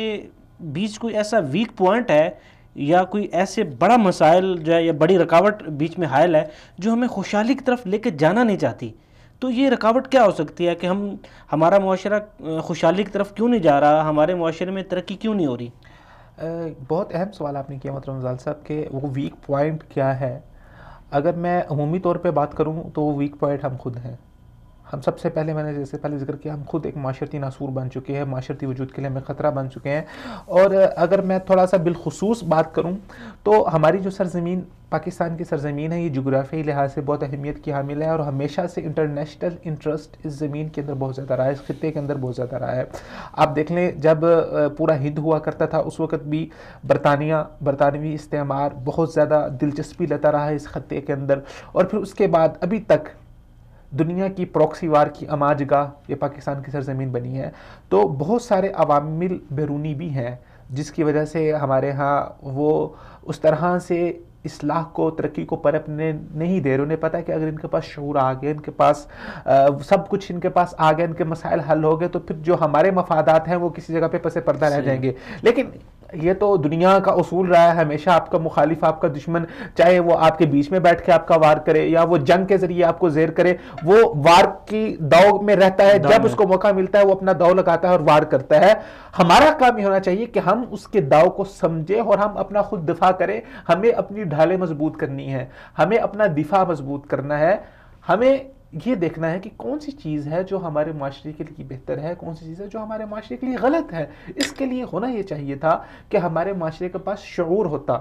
بیچ کوئی ایسا ویک پوائنٹ ہے یا کوئی ایسے بڑا مسائل جو ہے یا بڑی رکاوٹ بیچ میں حائل ہے جو ہمیں خوشحالی کی طرف لے کے جانا نہیں چاہتی؟ تو یہ رکاوٹ کیا ہو سکتی ہے کہ ہمارا معاشرہ خوشحالی کی طرف کیوں نہیں جا رہا، ہمارے معاشرے میں ترقی کیوں نہیں ہو رہی؟ بہت اہم سوال آپ نے کیا محترم رمضان صاحب کہ وہ ویک پوائنٹ کیا ہے. اگر میں عمومی طور پہ بات کروں تو وہ ویک پوائنٹ ہم خود ہیں. ہم سب سے پہلے، میں نے جیسے پہلے ذکر کیا، ہم خود ایک معاشرتی ناسور بن چکے ہیں، معاشرتی وجود کے لیے ہمیں خطرہ بن چکے ہیں. اور اگر میں تھوڑا سا بالخصوص بات کروں تو ہماری جو سرزمین پاکستان کی سرزمین ہے، یہ جغرافیائی لحاظ سے بہت اہمیت کی حامل ہے، اور ہمیشہ سے انٹرنیشنل انٹرسٹ اس زمین کے اندر بہت زیادہ رہا ہے، اس خطے کے اندر بہت زیادہ رہا ہے. آپ دیکھ لیں، جب پورا ہند ہوا کرتا تھا اس وقت بھی برطانوی استعمار بہت زیادہ دلچسپی لیتا رہا ہے اس خطے کے اندر. اور پھر اس کے بعد ابھی تک دنیا کی پروکسی وار کی اماج گاہ یہ پاکستان کی سرزمین بنی ہے. تو بہت سارے عوامل بیرونی بھی ہیں جس کی وجہ سے ہمارے ہاں وہ اس طرح سے اصلاح کو، ترقی کو پرپنے نہیں دے رہے. انہیں پتہ ہے کہ اگر ان کے پاس شعور آ گیا، ان کے پاس سب کچھ ان کے پاس آ گیا، ان کے مسائل حل ہو گئے، تو پھر جو ہمارے مفادات ہیں وہ کسی جگہ پہ پس پردہ رہ جائیں گے. لیکن یہ تو دنیا کا اصول رہا ہے، ہمیشہ آپ کا مخالف، آپ کا دشمن، چاہے وہ آپ کے بیچ میں بیٹھ کے آپ کا وار کرے یا وہ جنگ کے ذریعے آپ کو زیر کرے، وہ وار کی داؤ میں رہتا ہے. جب اس کو موقع ملتا ہے وہ اپنا داؤ لگاتا ہے اور وار کرتا ہے. ہمارا کام یہ ہونا چاہیے کہ ہم اس کے داؤ کو سمجھیں اور ہم اپنا خود دفاع کریں. ہمیں اپنی ڈھالیں مضبوط کرنی ہے، ہمیں اپنا دفاع مضبوط کرنا ہے. ہمیں یہ دیکھنا ہے کہ کون سی چیز ہے جو ہمارے معاشرے کے لیے بہتر ہے، کون سی چیز ہے جو ہمارے معاشرے کے لیے غلط ہے. اس کے لیے ہونا یہ چاہیے تھا کہ ہمارے معاشرے کے پاس شعور ہوتا،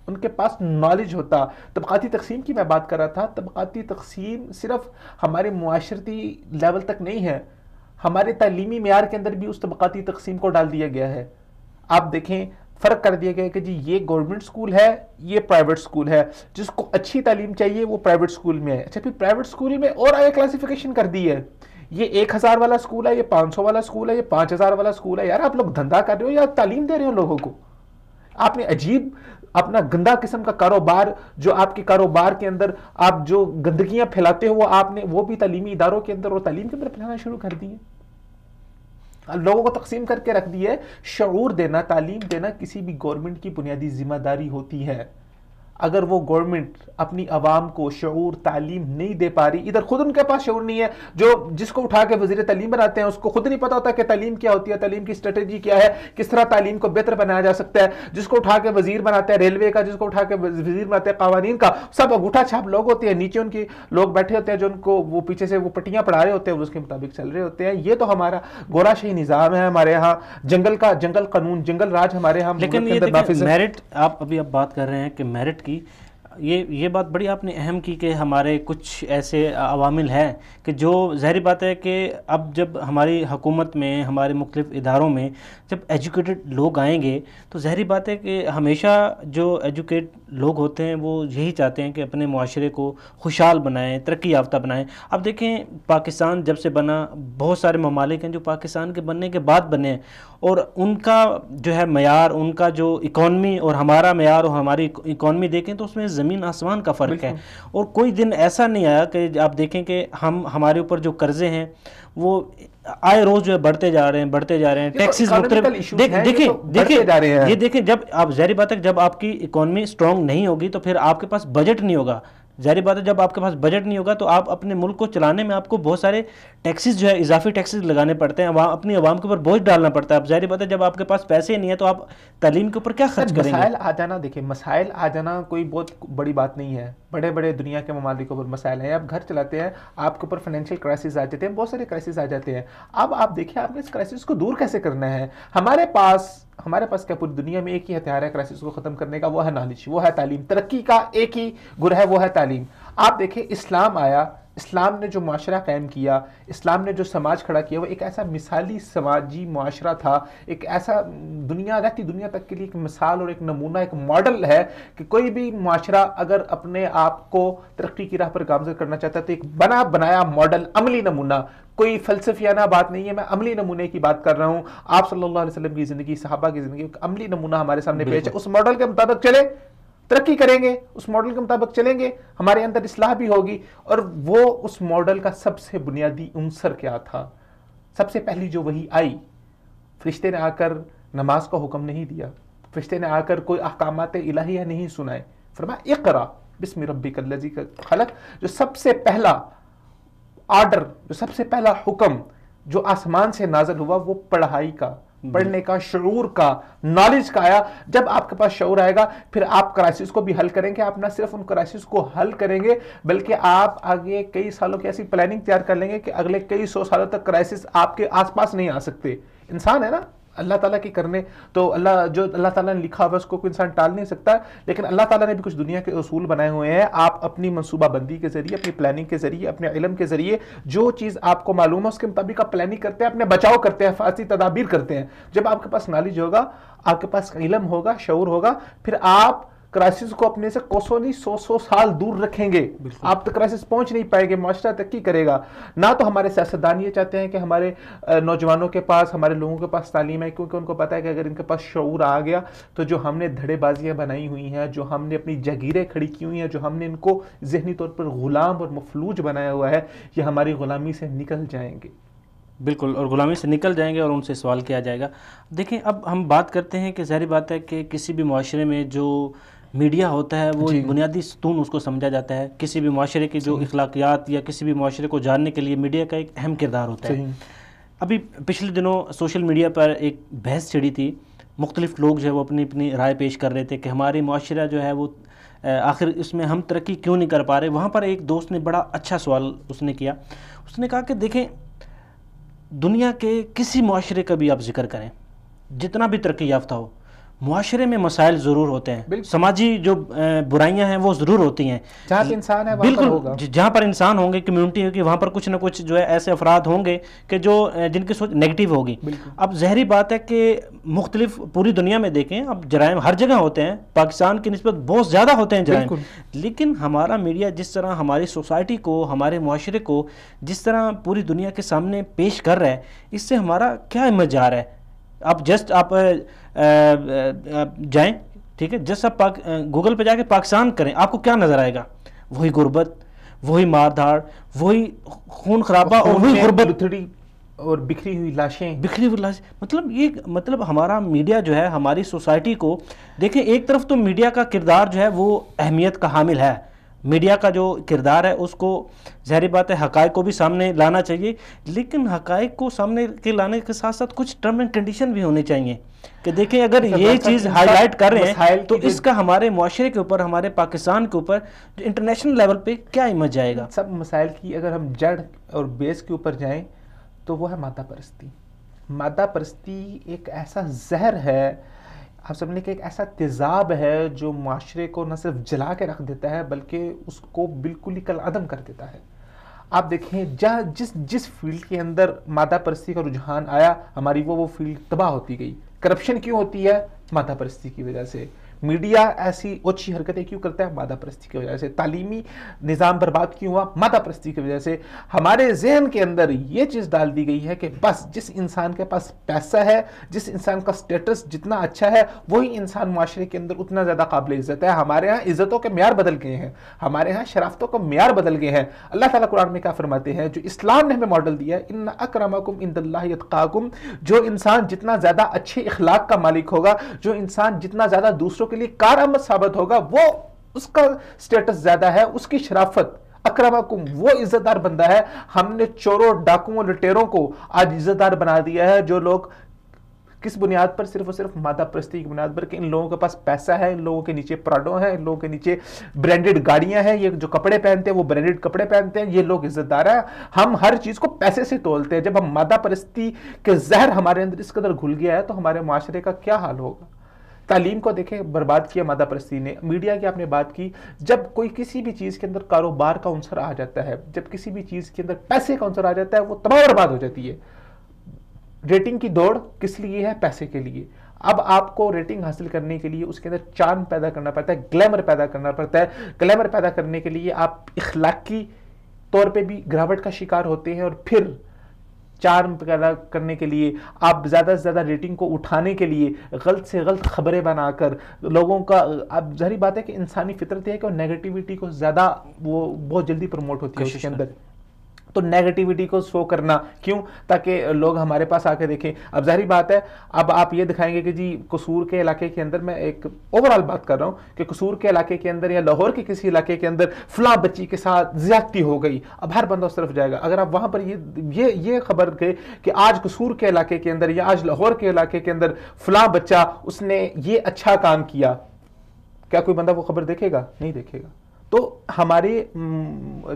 ان کے پاس نالج ہوتا. طبقاتی تقسیم کی میں بات کر رہا تھا. طبقاتی تقسیم صرف ہمارے معاشرتی لیول تک نہیں ہے، ہمارے تعلیمی معیار کے اندر بھی اس طبقاتی تقسیم کو ڈال دیا گیا ہے. آپ دیکھیں، فرق کر دیا گیا کہ جی یہ گورنمنٹ سکول ہے، یہ پرائیویٹ سکول ہے. جس کو اچھی تعلیم چاہیے وہ پرائیویٹ سکول میں ہے. اچھا، پھر پرائیویٹ سکول میں اور آگے کلاسیفیکیشن کر دی ہے، یہ 1000 والا سکول ہے، یہ 500 والا سکول ہے، یہ 5000 والا سکول ہے. یار آپ لوگ دھندا کر رہے ہو یا تعلیم دے رہے ہو لوگوں کو؟ آپ نے عجیب اپنا گندا قسم کا کاروبار، جو آپ کے کاروبار کے اندر آپ جو گندگیاں پھیلاتے ہو، آپ نے وہ بھی تعلیمی اداروں کے اندر اور تعلیم کے اندر پھیلانا شروع کر دی ہے. لوگوں کو تقسیم کر کے رکھ دی ہے. شعور دینا، تعلیم دینا کسی بھی گورنمنٹ کی بنیادی ذمہ داری ہوتی ہے. اگر وہ گورنمنٹ اپنی عوام کو شعور، تعلیم نہیں دے پا رہی، ادھر خود ان کے پاس شعور نہیں ہے، جس کو اٹھا کے وزیر تعلیم بناتے ہیں اس کو خود نہیں پتا ہوتا کہ تعلیم کیا ہوتی ہے، تعلیم کی اسٹریٹجی کیا ہے، کس طرح تعلیم کو بہتر بنایا جا سکتا ہے. جس کو اٹھا کے وزیر بناتے ہیں ریلوے کا، جس کو اٹھا کے وزیر بناتے ہیں قوانین کا، سب انگوٹھا چھاپ لوگ ہوتے ہیں. نیچے ان کے لوگ بیٹھے ہوتے ہیں جو ان کو وہ پیچھے سے وہ پٹیاں پڑھا رہے ہوتے ہیں، اس کے مطابق چل رہے ہوتے ہیں. یہ تو ہمارا گورا شاہی نظام ہے. ہمارے یہاں جنگل قانون، جنگل راج ہمارے یہاں. لیکن یہ میرٹ، آپ ابھی بات کر رہے ہیں کہ میرٹ کی، یہ بات بڑی آپ نے اہم کی کہ ہمارے کچھ ایسے عوامل ہیں کہ جو ظاہری بات ہے کہ اب جب ہماری حکومت میں، ہمارے مختلف اداروں میں جب ایجوکیٹڈ لوگ آئیں گے تو ظاہری بات ہے کہ ہمیشہ جو ایجوکیٹ لوگ ہوتے ہیں وہ یہی چاہتے ہیں کہ اپنے معاشرے کو خوشحال بنائیں، ترقی یافتہ بنائیں. اب دیکھیں، پاکستان جب سے بنا، بہت سارے ممالک ہیں جو پاکستان کے بننے کے بعد بنے ہیں، اور ان کا جو ہے معیار، ان کا جو اکانومی اور ہمارا معیار اور ہماری اکانومی دیکھیں تو اس میں زمین آسمان کا فرق ہے. اور کوئی دن ایسا نہیں آیا کہ آپ دیکھیں کہ ہمارے اوپر جو قرضے ہیں وہ آئے روز جو ہے بڑھتے جا رہے ہیں. ٹیکسز مختلف دیکھیں یہ دیکھیں, جب آپ ظاہری بات ہے جب آپ کی اکانومی اسٹرانگ نہیں ہوگی تو پھر آپ کے پاس بجٹ نہیں ہوگا. ظاہری بات ہے جب آپ کے پاس بجٹ نہیں ہوگا تو آپ اپنے ملک کو چلانے میں آپ کو بہت سارے ٹیکسز جو ہے اضافی ٹیکسز لگانے پڑتے ہیں, اپنی عوام کے اوپر بوجھ ڈالنا پڑتا ہے. اب ظاہری بات ہے جب آپ کے پاس پیسے نہیں ہیں تو آپ تعلیم کے اوپر کیا خرچ کریں گے؟ مسائل آ جانا, دیکھیں مسائل آ جانا کوئی بہت بڑی بات نہیں ہے. بڑے بڑے دنیا کے ممالک کے اوپر مسائل ہیں. آپ گھر چلاتے ہیں, آپ کے اوپر فائنینشیل کرائسس آ جاتے ہیں, بہت سارے کرائسس آ جاتے ہیں. اب آپ دیکھیں آپ نے اس کرائسس کو دور کیسے کرنا ہے. ہمارے پاس کیا پوری دنیا میں ایک ہی ہتھیار ہے کرائسس کو ختم کرنے کا, وہ ہے نالج, وہ ہے تعلیم. ترقی کا ایک ہی گر ہے, وہ ہے تعلیم. آپ دیکھیں اسلام آیا, اسلام نے جو معاشرہ قائم کیا, اسلام نے جو سماج کھڑا کیا, وہ ایک ایسا مثالی سماجی معاشرہ تھا, ایک ایسا دنیا تک کے لیے ایک مثال اور ایک نمونہ, ایک ماڈل ہے کہ کوئی بھی معاشرہ اگر اپنے آپ کو ترقی کی راہ پر گامزن کرنا چاہتا ہے تو ایک بنا بنایا ماڈل, عملی نمونہ, کوئی فلسفیانہ بات نہیں ہے, میں عملی نمونے کی بات کر رہا ہوں. آپ صلی اللہ علیہ وسلم کی زندگی, صحابہ کی زندگی, ایک عملی نمونہ ہمارے سامنے پیش ہے. اس ماڈل کے مطابق چلے ترقی کریں گے, اس ماڈل کے مطابق چلیں گے, ہمارے اندر اصلاح بھی ہوگی. اور وہ اس ماڈل کا سب سے بنیادی عنصر کیا تھا؟ سب سے پہلی جو وحی آئی, فرشتے نے آ کر نماز کا حکم نہیں دیا, فرشتے نے آ کر کوئی احکامات الہیہ نہیں سنائے. فرمایا اقرا بسم ربک الذی خلق. جو سب سے پہلا آرڈر, جو سب سے پہلا حکم جو آسمان سے نازل ہوا وہ پڑھائی کا, پڑھنے کا, شعور کا, نالج کا آیا. جب آپ کے پاس شعور آئے گا پھر آپ کرائسس کو بھی حل کریں گے. آپ نہ صرف ان کرائسس کو حل کریں گے بلکہ آپ آگے کئی سالوں کی ایسی پلاننگ تیار کر لیں گے کہ اگلے کئی 100 سالوں تک کرائسس آپ کے آس پاس نہیں آ سکتے. انسان ہے نا, اللہ تعالیٰ کی کرنے تو اللہ تعالیٰ نے لکھا ہوا اس کو کوئی انسان ٹال نہیں سکتا. لیکن اللہ تعالیٰ نے بھی کچھ دنیا کے اصول بنائے ہوئے ہیں. آپ اپنی منصوبہ بندی کے ذریعے, اپنی پلاننگ کے ذریعے, اپنے علم کے ذریعے جو چیز آپ کو معلوم ہے اس کے مطابق آپ پلاننگ کرتے ہیں, اپنے بچاؤ کرتے ہیں, حفاظتی تدابیر کرتے ہیں. جب آپ کے پاس نالج ہوگا, آپ کے پاس علم ہوگا, شعور ہوگا, پھر آپ کرائسس کو اپنے سے کوسوں نہیں 100 سال دور رکھیں گے. آپ تک کرائسس پہنچ نہیں پائے گے, معاشرہ ترقی کرے گا. نہ تو ہمارے سیاستدان یہ چاہتے ہیں کہ ہمارے نوجوانوں کے پاس, ہمارے لوگوں کے پاس تعلیم ہے, کیونکہ ان کو پتہ ہے کہ اگر ان کے پاس شعور آ گیا تو جو ہم نے دھڑے بازیاں بنائی ہوئی ہیں, جو ہم نے اپنی جگیریں کھڑی کی ہوئی ہیں, جو ہم نے ان کو ذہنی طور پر غلام اور مفلوج بنایا ہوا ہے, یہ ہماری غلامی سے نکل جائیں گے. بالکل, اور غلامی سے نکل جائیں گے اور ان سے سوال کیا جائے گا. دیکھیں اب ہم بات کرتے ہیں کہ ظاہری بات ہے کہ کسی بھی معاشرے میں جو میڈیا ہوتا ہے وہ بنیادی ستون اس کو سمجھا جاتا ہے. کسی بھی معاشرے کی جو اخلاقیات یا کسی بھی معاشرے کو جاننے کے لیے میڈیا کا ایک اہم کردار ہوتا ہے. ابھی پچھلے دنوں سوشل میڈیا پر ایک بحث چھڑی تھی, مختلف لوگ جو ہے وہ اپنی رائے پیش کر رہے تھے کہ ہماری معاشرہ جو ہے وہ آخر اس میں ہم ترقی کیوں نہیں کر پا رہے. وہاں پر ایک دوست نے بڑا اچھا سوال اس نے کیا. اس نے کہا کہ دیکھیں دنیا کے کسی معاشرے کا بھی آپ ذکر کریں, جتنا بھی ترقی یافتہ ہو, معاشرے میں مسائل ضرور ہوتے ہیں, سماجی جو برائیاں ہیں وہ ضرور ہوتی ہیں. جہاں پہ انسان ہے وہاں پر ہوگا, جہاں پر انسان ہوں گے, کمیونٹی ہوگی, وہاں پر کچھ نہ کچھ جو ہے ایسے افراد ہوں گے کہ جو جن کی سوچ نیگیٹو ہوگی. اب ظاہری بات ہے کہ مختلف پوری دنیا میں دیکھیں, اب جرائم ہر جگہ ہوتے ہیں, پاکستان کی نسبت بہت زیادہ ہوتے ہیں جرائم, لیکن ہمارا میڈیا جس طرح ہماری سوسائٹی کو, ہمارے معاشرے کو جس طرح پوری دنیا کے سامنے پیش کر رہا ہے, اس سے ہمارا کیا امیج آ رہا ہے. آپ جائیں, ٹھیک ہے, جسٹ آپ گوگل پہ جا کے پاکستان کریں, آپ کو کیا نظر آئے گا؟ وہی غربت, وہی مار دھاڑ, وہی خون خرابہ اور وہی غربت اور بکھری ہوئی لاشیں. مطلب ہمارا میڈیا جو ہے ہماری سوسائٹی کو, دیکھیں ایک طرف تو میڈیا کا کردار جو ہے وہ اہمیت کا حامل ہے. میڈیا کا جو کردار ہے اس کو ظاہری بات ہے حقائق کو بھی سامنے لانا چاہیے, لیکن حقائق کو سامنے کے لانے کے ساتھ ساتھ کچھ ٹرم اینڈ کنڈیشن بھی ہونے چاہیے کہ دیکھیں اگر یہ چیز ہائی لائٹ کر رہے ہیں تو اس کا ہمارے معاشرے کے اوپر, ہمارے پاکستان کے اوپر جو انٹرنیشنل لیول پہ کیا امیج جائے گا. سب مسائل کی اگر ہم جڑ اور بیس کے اوپر جائیں تو وہ ہے مادہ پرستی. مادہ پرستی ایک ایسا زہر ہے, آپ سمجھنے کہ ایک ایسا تیزاب ہے جو معاشرے کو نہ صرف جلا کے رکھ دیتا ہے بلکہ اس کو بالکل ہی کالعدم کر دیتا ہے. آپ دیکھیں جس فیلڈ کے اندر مادہ پرستی کا رجحان آیا, ہماری وہ فیلڈ تباہ ہوتی گئی. کرپشن کیوں ہوتی ہے؟ مادہ پرستی کی وجہ سے. میڈیا ایسی اچھی حرکتیں کیوں کرتا ہے؟ مادہ پرستی کی وجہ سے. تعلیمی نظام برباد کیوں ہوا؟ مادہ پرستی کی وجہ سے. ہمارے ذہن کے اندر یہ چیز ڈال دی گئی ہے کہ بس جس انسان کے پاس پیسہ ہے، جس انسان کا سٹیٹس جتنا اچھا ہے، وہی انسان معاشرے کے اندر اتنا زیادہ قابل عزت ہے. ہمارے ہاں عزتوں کے معیار بدل گئے ہیں، ہمارے ہاں شرافتوں کا معیار بدل گئے ہیں. اللہ تعالیٰ قرآن میں کیا فرماتے ہیں؟ جو اسلام نے ہمیں ماڈل دیا ہے، ان اکرمکم عند اللہ اتقاکم، جو انسان جتنا زیادہ اچھے اخلاق کا مالک ہوگا، جو انسان جتنا زیادہ دوسروں کے لیے کارآمد ثابت ہوگا، وہ اس کا سٹیٹس زیادہ ہے، اس کی شرافت. اکرمکم وہ عزت دار بندہ ہے. ہم نے چوروں، ڈاکوؤں، لٹیروں کو آج عزت دار بنا دیا ہے. جو لوگ کس بنیاد پر؟ صرف اور صرف مادہ پرستی کی بنیاد پر کہ ان لوگوں کے پاس پیسہ ہے، ان لوگوں کے نیچے پراڈو ہیں، ان لوگوں کے نیچے برانڈڈ گاڑیاں ہیں، یہ جو کپڑے پہنتے ہیں وہ برانڈڈ کپڑے پہنتے ہیں، یہ لوگ عزت دار ہیں. ہم ہر چیز کو پیسے سے تولتے ہیں. جب ہم مادہ پرستی کے زہر ہمارے اندر اس قدر گھل گیا ہے تو ہمارے معاشرے کا کیا حال ہوگا؟ تعلیم کو دیکھیں برباد کیا مادہ پرستی نے. میڈیا کی آپ نے بات کی. جب کوئی کسی بھی چیز کے اندر کاروبار کا عنصر آ جاتا ہے، جب کسی بھی چیز کے اندر پیسے کا عنصر آ جاتا ہے، وہ تباہ برباد ہو جاتی ہے. ریٹنگ کی دوڑ کس لیے ہے؟ پیسے کے لیے. اب آپ کو ریٹنگ حاصل کرنے کے لیے اس کے اندر چارم پیدا کرنا پڑتا ہے، گلیمر پیدا کرنا پڑتا ہے. گلیمر پیدا کرنے کے لیے آپ اخلاقی طور پہ بھی گراوٹ کا شکار ہوتے ہیں، اور پھر چارم پیدا کرنے کے لیے آپ زیادہ سے زیادہ ریٹنگ کو اٹھانے کے لیے غلط سے غلط خبریں بنا کر لوگوں کا، اب ظاہری بات ہے کہ انسانی فطرت ہے کہ نیگیٹیوٹی کو زیادہ وہ بہت جلدی پروموٹ ہوتی ہے اس کے اندر. تو نیگیٹیوٹی کو شو کرنا کیوں؟ تاکہ لوگ ہمارے پاس آ کے دیکھیں. اب ظاہری بات ہے اب آپ یہ دکھائیں گے کہ جی قصور کے علاقے کے اندر، میں ایک اوورال بات کر رہا ہوں کہ قصور کے علاقے کے اندر یا لاہور کے کسی علاقے کے اندر فلاں بچی کے ساتھ زیادتی ہو گئی. اب ہر بندہ اس طرف جائے گا. اگر آپ وہاں پر یہ خبر کہ آج قصور کے علاقے کے اندر یا آج لاہور کے علاقے کے اندر فلاں بچہ اس نے یہ اچھا کام کیا، کیا کوئی بندہ وہ خبر دیکھے گا؟ نہیں دیکھے گا. تو ہمارے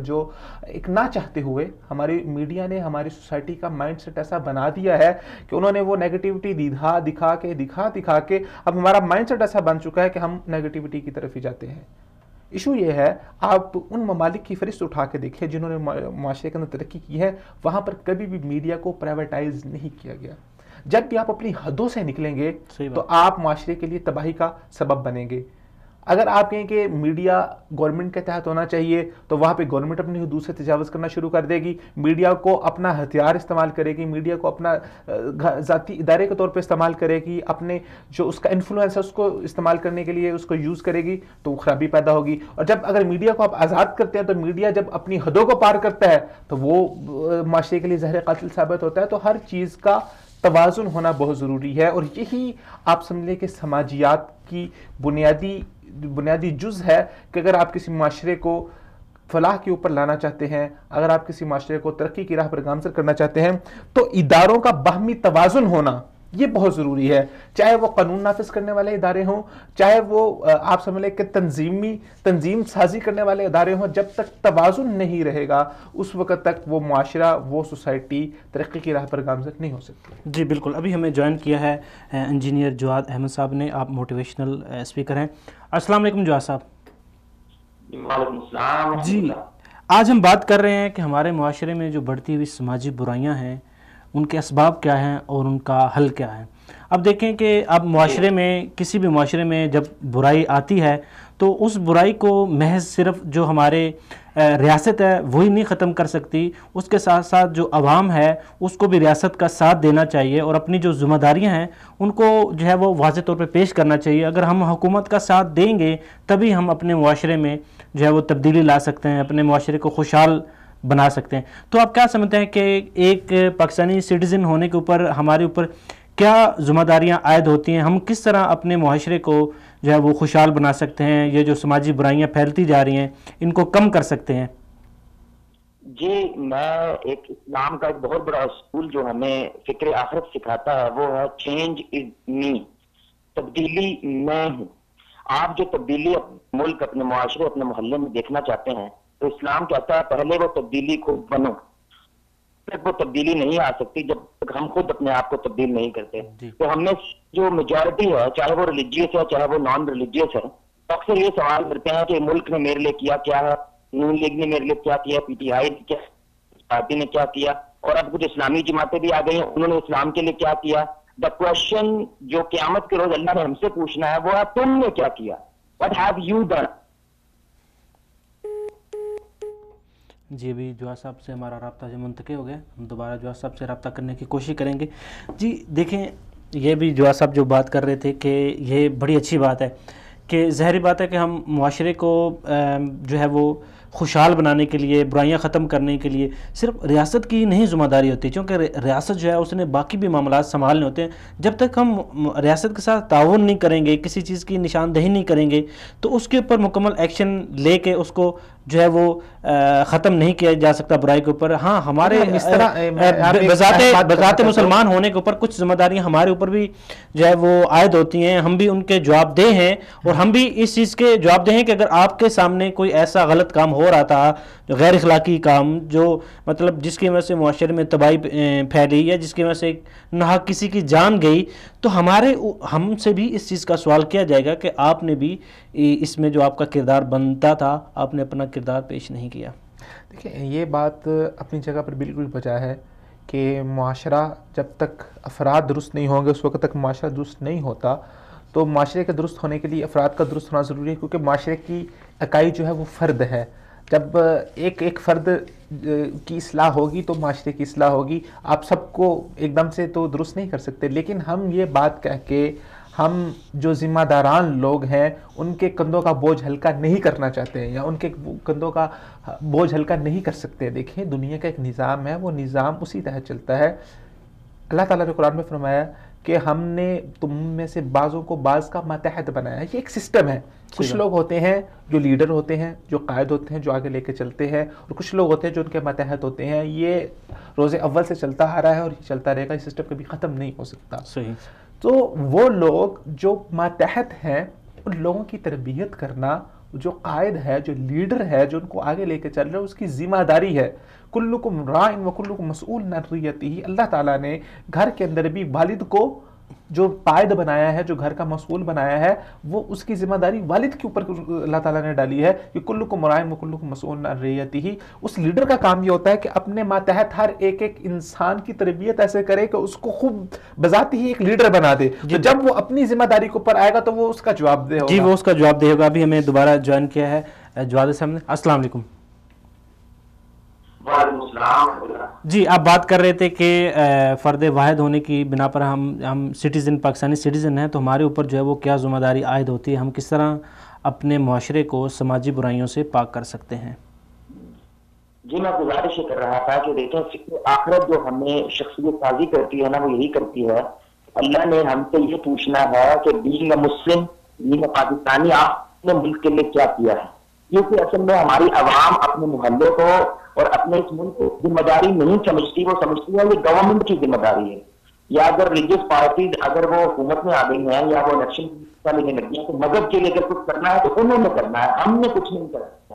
جو ایک نہ چاہتے ہوئے ہماری میڈیا نے ہماری سوسائٹی کا مائنڈ سیٹ ایسا بنا دیا ہے کہ انہوں نے وہ نیگیٹیوٹی دکھا کے اب ہمارا مائنڈ سیٹ ایسا بن چکا ہے کہ ہم نیگیٹیوٹی کی طرف ہی جاتے ہیں. ایشو یہ ہے، آپ ان ممالک کی فہرست اٹھا کے دیکھیں جنہوں نے معاشرے کے اندر ترقی کی ہے، وہاں پر کبھی بھی میڈیا کو پرائیویٹائز نہیں کیا گیا. جب بھی آپ اپنی حدوں سے نکلیں گے تو آپ معاشرے کے لیے تباہی کا سبب بنیں گے. اگر آپ کہیں کہ میڈیا گورنمنٹ کے تحت ہونا چاہیے تو وہاں پہ گورنمنٹ اپنی حدود سے تجاوز کرنا شروع کر دے گی. میڈیا کو اپنا ہتھیار استعمال کرے گی، میڈیا کو اپنا ذاتی ادارے کے طور پہ استعمال کرے گی، اپنے جو اس کا انفلوئنس ہے اس کو استعمال کرنے کے لیے اس کو یوز کرے گی، تو خرابی پیدا ہوگی. اور جب اگر میڈیا کو آپ آزاد کرتے ہیں تو میڈیا جب اپنی حدوں کو پار کرتا ہے تو وہ معاشرے کے لیے زہر قاتل ثابت ہوتا ہے. تو ہر چیز کا توازن ہونا بہت ضروری ہے، اور یہی آپ سمجھ لیں کہ سماجیات کی بنیادی جز ہے کہ اگر آپ کسی معاشرے کو فلاح کے اوپر لانا چاہتے ہیں، اگر آپ کسی معاشرے کو ترقی کی راہ پر گامزن کرنا چاہتے ہیں، تو اداروں کا باہمی توازن ہونا یہ بہت ضروری ہے. چاہے وہ قانون نافذ کرنے والے ادارے ہوں، چاہے وہ آپ سمجھ لیں کہ تنظیم سازی کرنے والے ادارے ہوں، جب تک توازن نہیں رہے گا اس وقت تک وہ معاشرہ، وہ سوسائٹی ترقی کی راہ پر گامزن نہیں ہو سکتی. جی بالکل. ابھی ہمیں جوائن کیا ہے انجینئر جواد احمد صاحب نے. آپ موٹیویشنل اسپیکر ہیں. السلام علیکم جواد صاحب. وعلیکم السلام. جی آج ہم بات کر رہے ہیں کہ ہمارے معاشرے میں جو بڑھتی ہوئی سماجی برائیاں ہیں ان کے اسباب کیا ہیں اور ان کا حل کیا ہے. اب دیکھیں کہ اب معاشرے میں، کسی بھی معاشرے میں جب برائی آتی ہے تو اس برائی کو محض صرف جو ہمارے ریاست ہے وہی نہیں ختم کر سکتی، اس کے ساتھ ساتھ جو عوام ہے اس کو بھی ریاست کا ساتھ دینا چاہیے اور اپنی جو ذمہ داریاں ہیں ان کو جو ہے وہ واضح طور پہ پیش کرنا چاہیے. اگر ہم حکومت کا ساتھ دیں گے تبھی ہم اپنے معاشرے میں جو ہے وہ تبدیلی لا سکتے ہیں، اپنے معاشرے کو خوشحال بنا سکتے ہیں. تو آپ کیا سمجھتے ہیں کہ ایک پاکستانی سٹیزن ہونے کے اوپر ہمارے اوپر کیا ذمہ داریاں عائد ہوتی ہیں؟ ہم کس طرح اپنے معاشرے کو جو ہے وہ خوشحال بنا سکتے ہیں؟ یہ جو سماجی برائیاں پھیلتی جا رہی ہیں ان کو کم کر سکتے ہیں؟ جی میں ایک اسلام کا ایک بہت بڑا اصول جو ہمیں فکر آخرت سکھاتا ہے وہ ہے چینج از می، تبدیلی میں ہوں. آپ جو تبدیلی اپنے ملک، اپنے معاشرے، اپنے محلے میں دیکھنا چاہتے ہیں تو اسلام کہتا ہے پہلے وہ تبدیلی کو بنو. وہ تبدیلی نہیں آ سکتی جب تک ہم خود اپنے آپ کو تبدیل نہیں کرتے. تو ہم نے جو میجورٹی ہے، چاہے وہ ریلیجیس ہے چاہے وہ نان ریلیجیس ہے، اکثر یہ سوال کرتے ہیں کہ ملک نے میرے لیے کیا ہے، نون لیگ نے میرے لیے کیا، پی ٹی آئی نے کیا، پارٹی نے کیا، اور اب کچھ اسلامی جماعتیں بھی آ گئی ہیں، انہوں نے اسلام کے لیے کیا. دا کوشچن جو قیامت کے روز اللہ نے ہم سے پوچھنا ہے وہ ہے تم نے کیا کیا, what have you done. جی ابھی جواد صاحب سے ہمارا رابطہ جو منتقل ہو گیا, ہم دوبارہ جواد صاحب سے رابطہ کرنے کی کوشش کریں گے. جی دیکھیں یہ بھی جواد صاحب جو بات کر رہے تھے کہ یہ بڑی اچھی بات ہے کہ ظاہری بات ہے کہ ہم معاشرے کو جو ہے وہ خوشحال بنانے کے لیے, برائیاں ختم کرنے کے لیے صرف ریاست کی نہیں ذمہ داری ہوتی, کیونکہ ریاست جو ہے اس نے باقی بھی معاملات سنبھالنے ہوتے ہیں. جب تک ہم ریاست کے ساتھ تعاون نہیں کریں گے, کسی چیز کی نشاندہی نہیں کریں گے, تو اس کے اوپر مکمل ایکشن لے کے اس کو جو ہے وہ ختم نہیں کیا جا سکتا برائی کے اوپر. ہاں ہمارے بذات مسلمان ہونے کے اوپر کچھ ذمہ داریاں ہمارے اوپر بھی جو ہے وہ عائد ہوتی ہیں, ہم بھی ان کے جواب دہ ہیں, اور ہم بھی اس چیز کے جواب دہ ہیں کہ اگر آپ کے سامنے کوئی ایسا غلط کام ہو رہا تھا, جو غیر اخلاقی کام, جو مطلب جس کی وجہ سے معاشرے میں تباہی پھیلی یا جس کی وجہ سے ناحق کسی کی جان گئی, تو ہم سے بھی اس چیز کا سوال کیا جائے گا کہ آپ نے بھی اس میں جو آپ کا کردار بنتا تھا آپ نے اپنا کردار پیش نہیں کیا. دیکھیں یہ بات اپنی جگہ پر بالکل بجا ہے کہ معاشرہ جب تک افراد درست نہیں ہوں گے اس وقت تک معاشرہ درست نہیں ہوتا. تو معاشرے کے درست ہونے کے لیے افراد کا درست ہونا ضروری ہے, کیونکہ معاشرے کی اکائی جو ہے وہ فرد ہے. جب ایک فرد کی اصلاح ہوگی تو معاشرے کی اصلاح ہوگی. آپ سب کو ایک دم سے تو درست نہیں کر سکتے, لیکن ہم یہ بات کہہ کے ہم جو ذمہ داران لوگ ہیں ان کے کندھوں کا بوجھ ہلکا نہیں کرنا چاہتے ہیں یا ان کے کندھوں کا بوجھ ہلکا نہیں کر سکتے. دیکھیں دنیا کا ایک نظام ہے, وہ نظام اسی تحت چلتا ہے. اللہ تعالیٰ نے قرآن میں فرمایا کہ ہم نے تم میں سے بعضوں کو بعض کا ماتحت بنایا ہے. یہ ایک سسٹم ہے. کچھ لوگ ہوتے ہیں جو لیڈر ہوتے ہیں, جو قائد ہوتے ہیں, جو آگے لے کے چلتے ہیں, اور کچھ لوگ ہوتے ہیں جو ان کے ماتحت ہوتے ہیں. یہ روز اول سے چلتا آ رہا ہے اور یہ چلتا رہے گا. یہ سسٹم کبھی ختم نہیں ہو سکتا. صحیح. تو وہ لوگ جو ماتحت ہیں ان لوگوں کی تربیت کرنا, جو قائد ہے, جو لیڈر ہے, جو ان کو آگے لے کے چل رہا ہے, اس کی ذمہ داری ہے. کلکم راعٍ وکلکم مسئول عن رعیتہ. اللہ تعالیٰ نے گھر کے اندر بھی والد کو جو قائد بنایا ہے, جو گھر کا مسئول بنایا ہے, وہ اس کی ذمہ داری والد کے اوپر اللہ تعالیٰ نے ڈالی ہے کہ کلکم راعٍ وکلکم مسئول عن رعیتہ. اس لیڈر کا کام یہ ہوتا ہے کہ اپنے ماتحت ہر ایک انسان کی تربیت ایسے کرے کہ اس کو خود بذات ہی ایک لیڈر بنا دے. تو جب وہ اپنی ذمہ داری کے اوپر آئے گا تو وہ اس کا جواب دے ہوگا. جی وہ اس کا جواب دے ہوگا. ابھی ہمیں دوبارہ جوائن کیا ہے جواد صاحب نے. السلام علیکم. جی آپ بات کر رہے تھے کہ فرد واحد ہونے کی بنا پر ہم سٹیزن, پاکستانی سٹیزن ہیں, تو ہمارے اوپر جو ہے وہ کیا ذمہ داری عائد ہوتی ہے, ہم کس طرح اپنے معاشرے کو سماجی برائیوں سے پاک کر سکتے ہیں. جی میں گزارش یہ کر رہا تھا کہ دیکھیں فکر آخرت جو ہمیں شخصیت سازی کرتی ہے نا, وہ یہی کرتی ہے. اللہ نے ہم سے یہ پوچھنا ہے کہ being a Muslim, being a Pakistani, آپ نے ملک کے لیے کیا کیا ہے. کیونکہ اصل میں ہماری عوام اپنے محلے کو اور اپنے اس ملک کو ذمہ داری نہیں سمجھتی, وہ سمجھتی ہے یہ گورنمنٹ کی ذمہ داری ہے. یا اگر ریلیجیس پارٹیز اگر وہ حکومت میں آ گئی ہیں یا وہ الیکشن لینے لگی ہیں تو مذہب کے لیے اگر کچھ کرنا ہے تو انہوں نے کرنا ہے, ہم نے کچھ نہیں کر سکتا.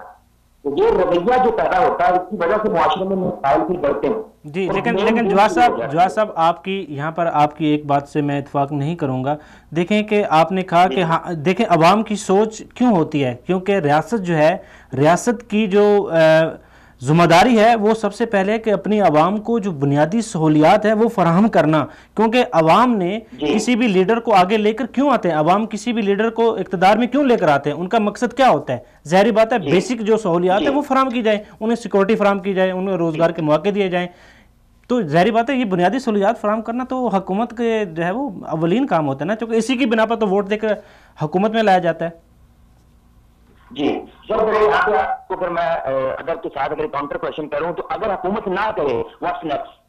تو یہ رویہ جو پیدا ہوتا ہے اس کی وجہ سے معاشرے میں مسائل بھی بڑھتے ہیں. جی لیکن جواد صاحب آپ کی یہاں پر آپ کی ایک بات سے میں اتفاق نہیں کروں گا. دیکھیں کہ آپ نے کہا کہ دیکھیں عوام کی سوچ کیوں ہوتی ہے, کیونکہ ریاست جو ہے, ریاست کی جو ذمہ داری ہے وہ سب سے پہلے کہ اپنی عوام کو جو بنیادی سہولیات ہے وہ فراہم کرنا. کیونکہ عوام نے کسی بھی لیڈر کو آگے لے کر کیوں آتے ہیں, عوام کسی بھی لیڈر کو اقتدار میں کیوں لے کر آتے ہیں, ان کا مقصد کیا ہوتا ہے. ظاہری بات ہے بیسک جو سہولیات ہے وہ فراہم کی جائیں, انہیں سیکورٹی فراہم کی جائے, انہیں روزگار کے مواقع دیے جائیں. تو ظاہری بات ہے یہ بنیادی سہولیات فراہم کرنا تو حکومت کے جو ہے وہ اولین کام ہوتا ہے نا, کیونکہ اسی کی بنا پر تو ووٹ دے کر حکومت میں لایا جاتا ہے. جی سر یہاں پہ آپ کو پھر میں اگر کے ساتھ اگر کاؤنٹر کوشچن کروں تو اگر حکومت نہ کرے واٹس نیکسٹ.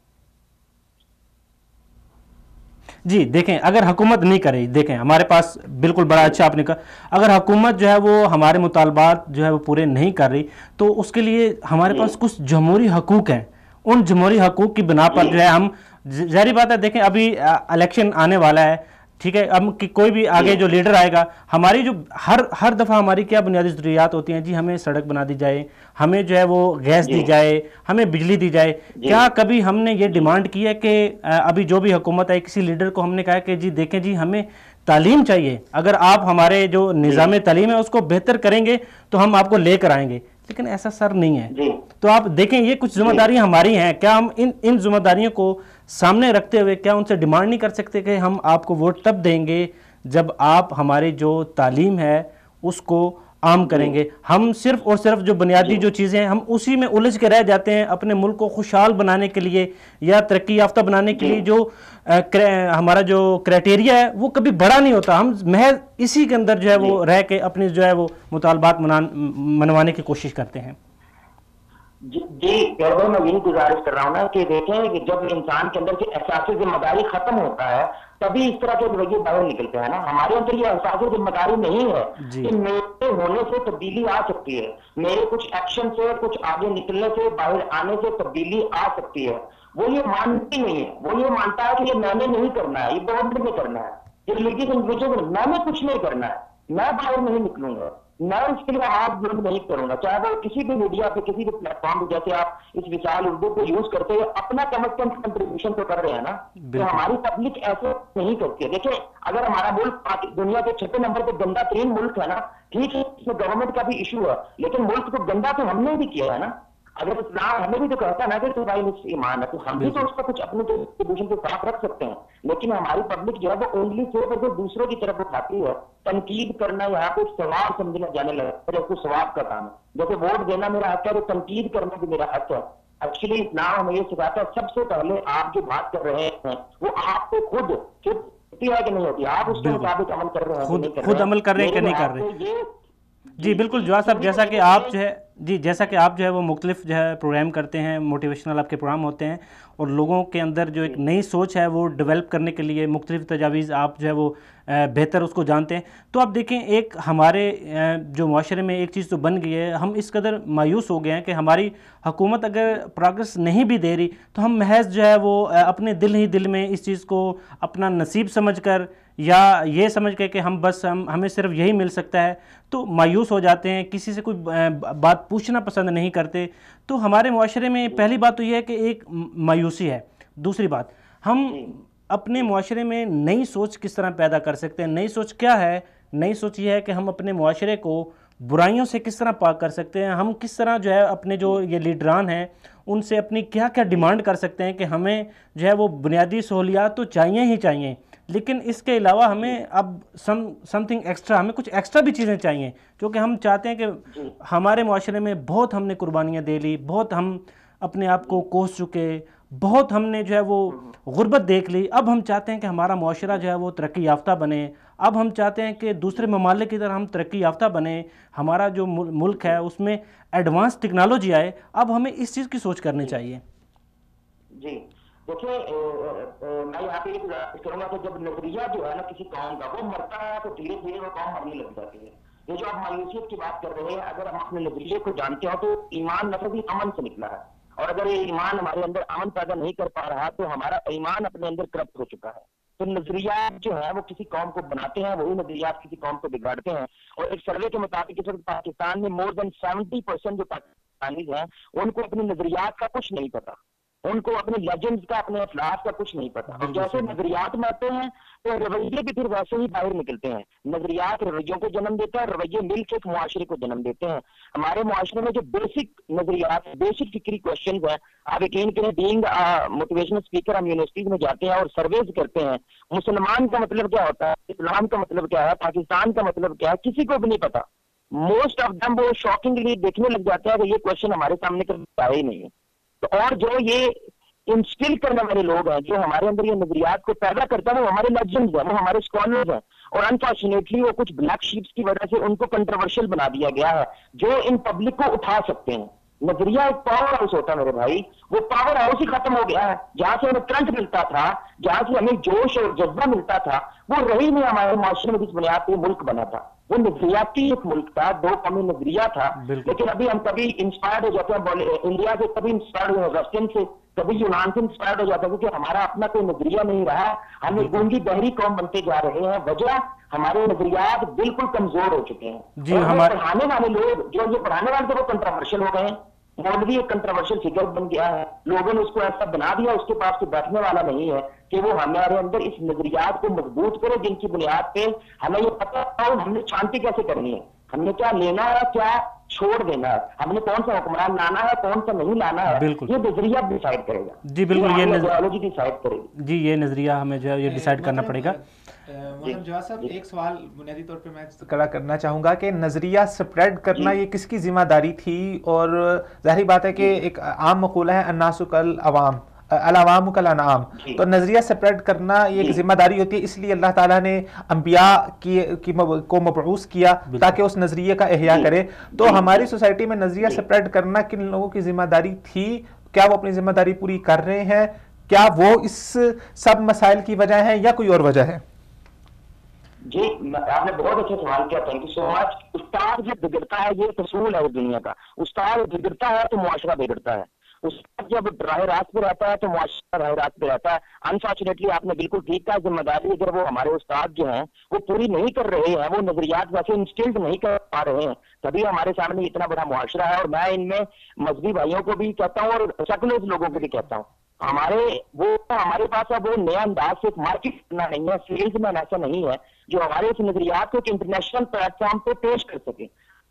جی دیکھیں اگر حکومت نہیں کرے, دیکھیں ہمارے پاس بالکل بڑا اچھا آپ نے کہا, اگر حکومت جو ہے وہ ہمارے مطالبات جو ہے وہ پورے نہیں کر رہی تو اس کے لیے ہمارے پاس کچھ جمہوری حقوق ہیں. ان جمہوری حقوق کی بنا پر جو ہے ہم, ظاہری بات ہے دیکھیں ابھی الیکشن آنے والا ہے, ٹھیک ہے, اب کوئی بھی آگے جو لیڈر آئے گا, ہماری جو ہر دفعہ ہماری کیا بنیادی ضروریات ہوتی ہیں, جی ہمیں سڑک بنا دی جائے, ہمیں جو ہے وہ گیس دی جائے, ہمیں بجلی دی جائے. کیا کبھی ہم نے یہ ڈیمانڈ کی ہے کہ ابھی جو بھی حکومت ہے کسی لیڈر کو ہم نے کہا کہ جی دیکھیں جی ہمیں تعلیم چاہیے, اگر آپ ہمارے جو نظام تعلیم ہے اس کو بہتر کریں گے تو ہم آپ کو لے کر آئیں گے, لیکن ایسا سر نہیں ہے. تو آپ دیکھیں یہ کچھ ذمہ داریاں ہماری ہیں، کیا ہم ان ذمہ داریوں کو سامنے رکھتے ہوئے کیا ان سے ڈیمانڈ نہیں کر سکتے کہ ہم آپ کو ووٹ تب دیں گے جب آپ ہماری جو تعلیم ہے اس کو عام کریں گے؟ ہم صرف اور صرف جو بنیادی جو چیزیں ہیں ہم اسی میں الجھ کے رہ جاتے ہیں، اپنے ملک کو خوشحال بنانے کے لیے یا ترقی یافتہ بنانے کے لیے جو ہمارا جو کرائٹیریا ہے وہ کبھی بڑا نہیں ہوتا، ہم محض اسی کے اندر جو ہے وہ رہ کے اپنی جو ہے وہ مطالبات منوانے کی کوشش کرتے ہیں۔ جی گردو میں یہی گزارش کر رہا ہوں نا کہ دیکھیں کہ جب انسان کے اندر سے احساس ذمہ داری ختم ہوتا ہے تبھی اس طرح کے رویے باہر نکلتے ہیں نا۔ ہمارے اندر یہ احساس ذمہ داری نہیں ہے کہ میرے ہونے سے تبدیلی آ سکتی ہے، میرے کچھ ایکشن سے کچھ آگے نکلنے سے باہر آنے سے تبدیلی آ سکتی ہے، وہ یہ مانتی نہیں ہے۔ وہ یہ مانتا ہے کہ یہ میں نے نہیں کرنا ہے، یہ گورنمنٹ نے کرنا ہے، یہ ریلیجیس انڈیویجول میں نے کچھ نہیں کرنا ہے، میں باہر نہیں نکلوں گا، میں اس کے لیے آپ بلند نہیں کروں گا، چاہے وہ کسی بھی میڈیا پہ کسی بھی پلیٹ فارم پہ، جیسے آپ اس وشال اردو کو یوز کرتے ہوئے اپنا کم از کم کنٹریبیوشن تو کر رہے ہیں نا۔ تو ہماری پبلک ایسے نہیں کرتی ہے۔ دیکھیں اگر ہمارا ملک دنیا کے 6 نمبر پہ گندا ترین ملک ہے نا، ٹھیک ہے اس میں گورنمنٹ کا بھی ایشو ہے، لیکن ملک کو گندا تو ہم نے بھی کیا ہے نا۔ اگر اسلام ہمیں بھی تو کہتا ہے نا کہ تمہاری ایمان ہے، تو ہم بھی تو اس پر کچھ اپنے کنٹریبیوشن کو صاف رکھ سکتے ہیں، لیکن ہماری پبلک جو ہے وہ اونلی صرف دوسروں کی طرف اٹھاتی ہے۔ تنقید کرنا یہاں پہ ثواب سمجھنا جانے لگا، جیسے ثواب کا کام ہے، جیسے ووٹ دینا میرا حق ہے تو تنقید کرنا بھی میرا حق ہے۔ ایکچولی اسلام ہمیں یہ سکھاتا ہے سب سے پہلے آپ جو بات کر رہے ہیں وہ آپ کو خود ہوتی ہے کہ نہیں ہوتی، آپ اس کے مطابق عمل کر رہے ہیں، خود عمل کر رہے ہیں کہ نہیں کر رہے۔ جی بالکل جواد صاحب، جیسا کہ آپ جو ہے وہ مختلف جو ہے پروگرام کرتے ہیں، موٹیویشنل آپ کے پروگرام ہوتے ہیں، اور لوگوں کے اندر جو ایک نئی سوچ ہے وہ ڈیولپ کرنے کے لیے مختلف تجاویز آپ جو ہے وہ بہتر اس کو جانتے ہیں۔ تو آپ دیکھیں ایک ہمارے جو معاشرے میں ایک چیز تو بن گئی ہے، ہم اس قدر مایوس ہو گئے ہیں کہ ہماری حکومت اگر پروگرس نہیں بھی دے رہی تو ہم محض جو ہے وہ اپنے دل ہی دل میں اس چیز کو اپنا نصیب سمجھ کر یا یہ سمجھ کے کہ ہمیں صرف یہی مل سکتا ہے تو مایوس ہو جاتے ہیں، کسی سے کوئی بات پوچھنا پسند نہیں کرتے۔ تو ہمارے معاشرے میں پہلی بات تو یہ ہے کہ ایک مایوسی ہے۔ دوسری بات، ہم اپنے معاشرے میں نئی سوچ کس طرح پیدا کر سکتے ہیں؟ نئی سوچ کیا ہے؟ نئی سوچ یہ ہے کہ ہم اپنے معاشرے کو برائیوں سے کس طرح پاک کر سکتے ہیں، ہم کس طرح جو ہے اپنے جو یہ لیڈران ہیں ان سے اپنی کیا کیا ڈیمانڈ کر سکتے ہیں کہ ہمیں جو ہے وہ بنیادی سہولیات تو چاہیے ہی چاہیے، لیکن اس کے علاوہ ہمیں اب سم تھنگ ایکسٹرا، ہمیں کچھ ایکسٹرا بھی چیزیں چاہیے، کیونکہ ہم چاہتے ہیں کہ ہمارے معاشرے میں بہت ہم نے قربانیاں دے لی، بہت ہم اپنے آپ کو کوس چکے، بہت ہم نے جو ہے وہ غربت دیکھ لی، اب ہم چاہتے ہیں کہ ہمارا معاشرہ جو ہے وہ ترقی یافتہ بنے، اب ہم چاہتے ہیں کہ دوسرے ممالک کی طرح ہم ترقی یافتہ بنے، ہمارا جو ملک ہے اس میں ایڈوانس ٹیکنالوجی آئے، اب ہمیں اس چیز کی سوچ کرنی چاہیے۔ جی دیکھیں میں یہاں پہ یہ گزارش کروں گا کہ جب نظریہ جو ہے نا کسی قوم کا وہ مرتا ہے تو دھیرے دھیرے وہ قوم مرنے لگ جاتی ہے۔ یہ جو آپ مایوسیت کی بات کر رہے ہیں، اگر ہم اپنے نظریے کو جانتے ہو تو ایمان نفسی امن سے نکلا ہے، اور اگر یہ ایمان ہمارے اندر امن پیدا نہیں کر پا رہا تو ہمارا ایمان اپنے اندر کرپٹ ہو چکا ہے۔ تو نظریات جو ہے وہ کسی قوم کو بناتے ہیں، وہی نظریات کسی قوم کو بگاڑتے ہیں۔ اور ایک سروے کے مطابق اس وقت پاکستان میں مور دین 70% جو پاکستانی ہیں ان کو اپنے نظریات کا کچھ نہیں پتا، ان کو اپنے لیجنڈز کا، اپنے افلاس کا کچھ نہیں پتا، اور جیسے نظریات مرتے ہیں تو رویے بھی پھر ویسے ہی باہر نکلتے ہیں۔ نظریات رویوں کو جنم دیتا ہے، رویے مل کے ایک معاشرے کو جنم دیتے ہیں۔ ہمارے معاشرے میں جو بیسک نظریات، بیسک فکری کوشچنز ہیں، آپ یقین کریں بینگ موٹیویشنل اسپیکر ہم یونیورسٹیز میں جاتے ہیں اور سرویز کرتے ہیں، مسلمان کا مطلب کیا ہوتا ہے، اسلام کا مطلب کیا ہے، پاکستان کا مطلب کیا ہے، کسی کو بھی نہیں پتا۔ موسٹ آف دم وہ شاکنگلی دیکھنے لگ جاتا ہے کہ یہ کوشچن ہمارے سامنے کبھی آیا ہی نہیں ہے۔ تو اور جو یہ انسٹل کرنے والے لوگ ہیں، جو ہمارے اندر یہ نظریات کو پیدا کرتا ہے، وہ ہمارے لیجنڈز ہیں، وہ ہمارے اسکالرز ہیں، اور انفارچونیٹلی وہ کچھ بلیک شیپس کی وجہ سے ان کو کنٹروورشل بنا دیا گیا ہے جو ان پبلک کو اٹھا سکتے ہیں۔ نظریہ ایک پاور ہاؤس ہوتا ہے میرے بھائی، وہ پاور ہاؤس ہی ختم ہو گیا ہے۔ جہاں سے ہمیں کرنٹ ملتا تھا، جہاں سے ہمیں جوش اور جذبہ ملتا تھا، وہ رہی نہیں ہمارے معاشرے میں جس بنیاد پہ ملک بنا تھا۔ وہ نظریاتی ایک ملک تھا، دو قومی نظریہ تھا، لیکن ابھی ہم کبھی انسپائرڈ ہو جاتے ہیں انڈیا سے، کبھی انسپائرڈ ہو ویسٹرن سے، کبھی یونان سے انسپائرڈ ہو جاتا ہے، کیونکہ ہمارا اپنا کوئی نظریہ نہیں رہا، ہم ایک گونگی بحری قوم بنتے جا رہے ہیں۔ وجہ ہمارے نظریات بالکل کمزور ہو چکے ہیں، اور پڑھانے والے لوگ جو پڑھانے والے تھے وہ کنٹروورشل ہو گئے ہیں۔ مولوی ایک کنٹروورشل فگر بن گیا ہے، لوگوں نے اس کو ایسا بنا دیا، اس کے پاس کوئی بیٹھنے والا نہیں ہے کہ وہ ہمارے اندر اس نظریات کو مضبوط کرے جن کی بنیاد پہ ہمیں یہ پتہ ہو ہم نے شانتی کیسے کرنی ہے، ہم نے کیا لینا ہے، کیا چھوڑ دینا ہے, ہم نے کون سا حکمران لانا ہے کون سا نہیں لانا ہے, یہ نظریہ ڈیسائیڈ کرے گا. جی بالکل, یہ آئیڈیالوجی ڈیسائیڈ کرے گی. جی یہ نظریہ ہمیں جو ہے یہ ڈیسائیڈ کرنا پڑے گا. جواد صاحب ایک سوال بنیادی طور پہ میں کھڑا کرنا چاہوں گا کہ نظریہ سپریڈ کرنا یہ کس کی ذمہ داری تھی؟ اور ظاہری بات ہے کہ ایک عام مقولہ ہے الناس کالعوام العوام کالانعام, تو نظریہ سپریڈ کرنا یہ ایک ذمہ داری ہوتی ہے, اس لیے اللہ تعالیٰ نے انبیاء کو مبعوث کیا تاکہ اس نظریے کا احیاء کرے. تو ہماری سوسائٹی میں نظریہ سپریڈ کرنا کن لوگوں کی ذمہ داری تھی؟ کیا وہ اپنی ذمہ داری پوری کر رہے ہیں؟ کیا وہ اس سب مسائل کی وجہ ہے یا کوئی اور وجہ ہے؟ جی آپ نے بہت اچھا سوال کیا, تھینک یو سو مچ. استاد جو بگڑتا ہے یہ اصول ہے دنیا کا, استاد بگڑتا ہے تو معاشرہ بگڑتا ہے. استاد جب راہ راست پہ رہتا ہے تو معاشرہ راہ راست پہ رہتا ہے. انفارچونیٹلی آپ نے بالکل ٹھیک کہا, ذمہ داری اگر وہ ہمارے استاد جو ہیں وہ پوری نہیں کر رہے ہیں, وہ نظریات ویسے انسٹلڈ نہیں کر پا رہے ہیں, تبھی ہمارے سامنے اتنا بڑا معاشرہ ہے. اور میں ان میں مذہبی بھائیوں کو بھی کہتا ہوں اور سیکولر لوگوں کو بھی کہتا ہوں, ہمارے پاس اب وہ نیا انداز سے مارکیٹ کرنا نہیں ہے, سیلز مین ایسا نہیں ہے جو ہمارے اس نظریات کو ایک انٹرنیشنل پلیٹ فارم پہ پیش کر سکے.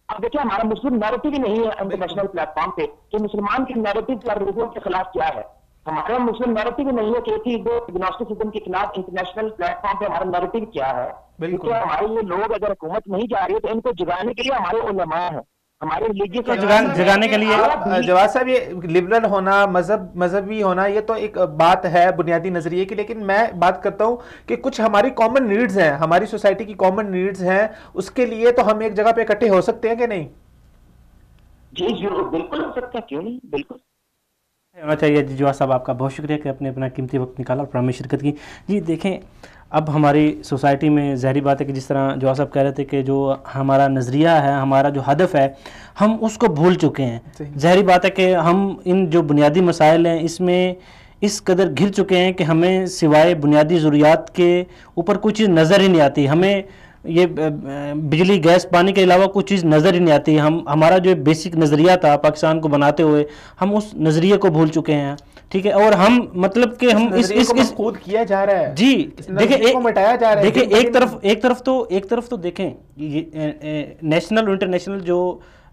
اب دیکھیں ہمارا مسلم نیریٹو ہی نہیں ہے انٹرنیشنل پلیٹ فارم پہ کہ مسلمان کے نیریٹو کا ریلیجن کے خلاف کیا ہے. ہمارا مسلم نیریٹو ہی نہیں ہے کہ اگنوسٹسزم کے خلاف انٹرنیشنل پلیٹ فارم پہ ہمارا نیریٹو کیا ہے. بالکل ہمارے یہ لوگ اگر حکومت نہیں جا رہی ہے تو ان کو جگانے کے لیے ہمارے علماء ہیں, ہمارے ریلیجیس جگانے کے لیے. جواد صاحب یہ لبرل ہونا, مذہبی ہونا, یہ تو ایک بات ہے بنیادی نظریے کی, لیکن میں بات کرتا ہوں کہ کچھ ہماری کامن نیڈز ہیں, ہماری سوسائٹی کی کامن نیڈز ہیں, اس کے لیے تو ہم ایک جگہ پہ اکٹھے ہو سکتے ہیں کہ نہیں؟ جی ضرور, بالکل ہو سکتا ہے, کیوں نہیں, بالکل ہونا چاہیے. جی جواد صاحب آپ کا بہت شکریہ کہ اپنا قیمتی وقت نکالا اور پروگرام میں شرکت کی. جی دیکھیں اب ہماری سوسائٹی میں ظاہری بات ہے کہ جس طرح جواد صاحب کہہ رہے تھے کہ جو ہمارا نظریہ ہے, ہمارا جو ہدف ہے, ہم اس کو بھول چکے ہیں. ظاہری بات ہے کہ ہم ان جو بنیادی مسائل ہیں اس میں اس قدر گھر چکے ہیں کہ ہمیں سوائے بنیادی ضروریات کے اوپر کوئی چیز نظر ہی نہیں آتی. ہمیں یہ بجلی گیس پانی کے علاوہ کوئی چیز نظر ہی نہیں آتی. ہمارا جو بیسک نظریہ تھا پاکستان کو بناتے ہوئے, ہم اس نظریے کو بھول چکے ہیں. ٹھیک ہے, اور ہم مطلب کہ ہم اس خود کیا جا رہا ہے. جی دیکھیں مٹایا جا رہا ہے. دیکھیں ایک طرف تو دیکھیں نیشنل اور انٹرنیشنل جو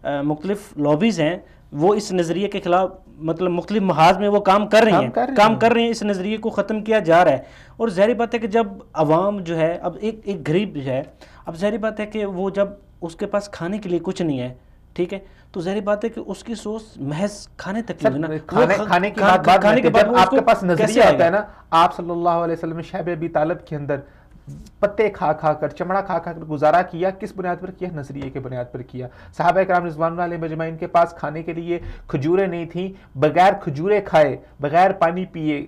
مختلف لابیز ہیں وہ اس نظریے کے خلاف مطلب مختلف محاذ میں وہ کام کر رہی ہیں, اس نظریے کو ختم کیا جا رہا ہے. اور ظاہری بات ہے کہ جب عوام جو ہے, اب ایک غریب جو ہے, اب ظاہری بات ہے کہ وہ جب اس کے پاس کھانے کے لیے کچھ نہیں ہے, ٹھیک ہے, تو ظاہری بات ہے کہ اس کی سوچ محض کھانے تک ہی نا, کھانے کی بات جب آپ کے پاس نظریہ ہوتا ہے نا, آپ صلی اللہ علیہ وسلم شعب ابی طالب کے اندر پتے کھا کھا کر, چمڑا کھا کھا کر گزارا کیا, کس بنیاد پر کیا؟ نظریے کے بنیاد پر کیا. صحابہ کرام رضوان اللہ علیہم اجمعین کے پاس کھانے کے لیے کھجوریں نہیں تھیں, بغیر کھجوریں کھائے, بغیر پانی پیے,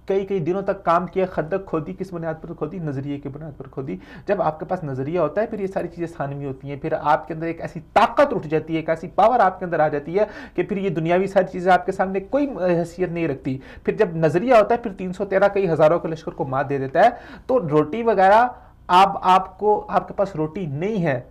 کئی دنوں تک کام کیا, خندق کھودی, کس بنیاد پر کھودی؟ نظریے کے بنیاد پر کھودی. جب آپ کے پاس نظریہ ہوتا ہے پھر یہ ساری چیزیں ثانوی ہوتی ہیں, پھر آپ کے اندر ایک ایسی طاقت اٹھ جاتی ہے, ایک ایسی پاور آپ کے اندر آ جاتی ہے کہ پھر یہ دنیاوی ساری چیزیں آپ کے سامنے کوئی حیثیت نہیں رکھتی. پھر جب نظریہ ہوتا ہے پھر 313 کئی ہزاروں کے لشکر کو مات دے دیتا ہے. تو روٹی وغیرہ آپ کے پاس روٹی نہیں ہے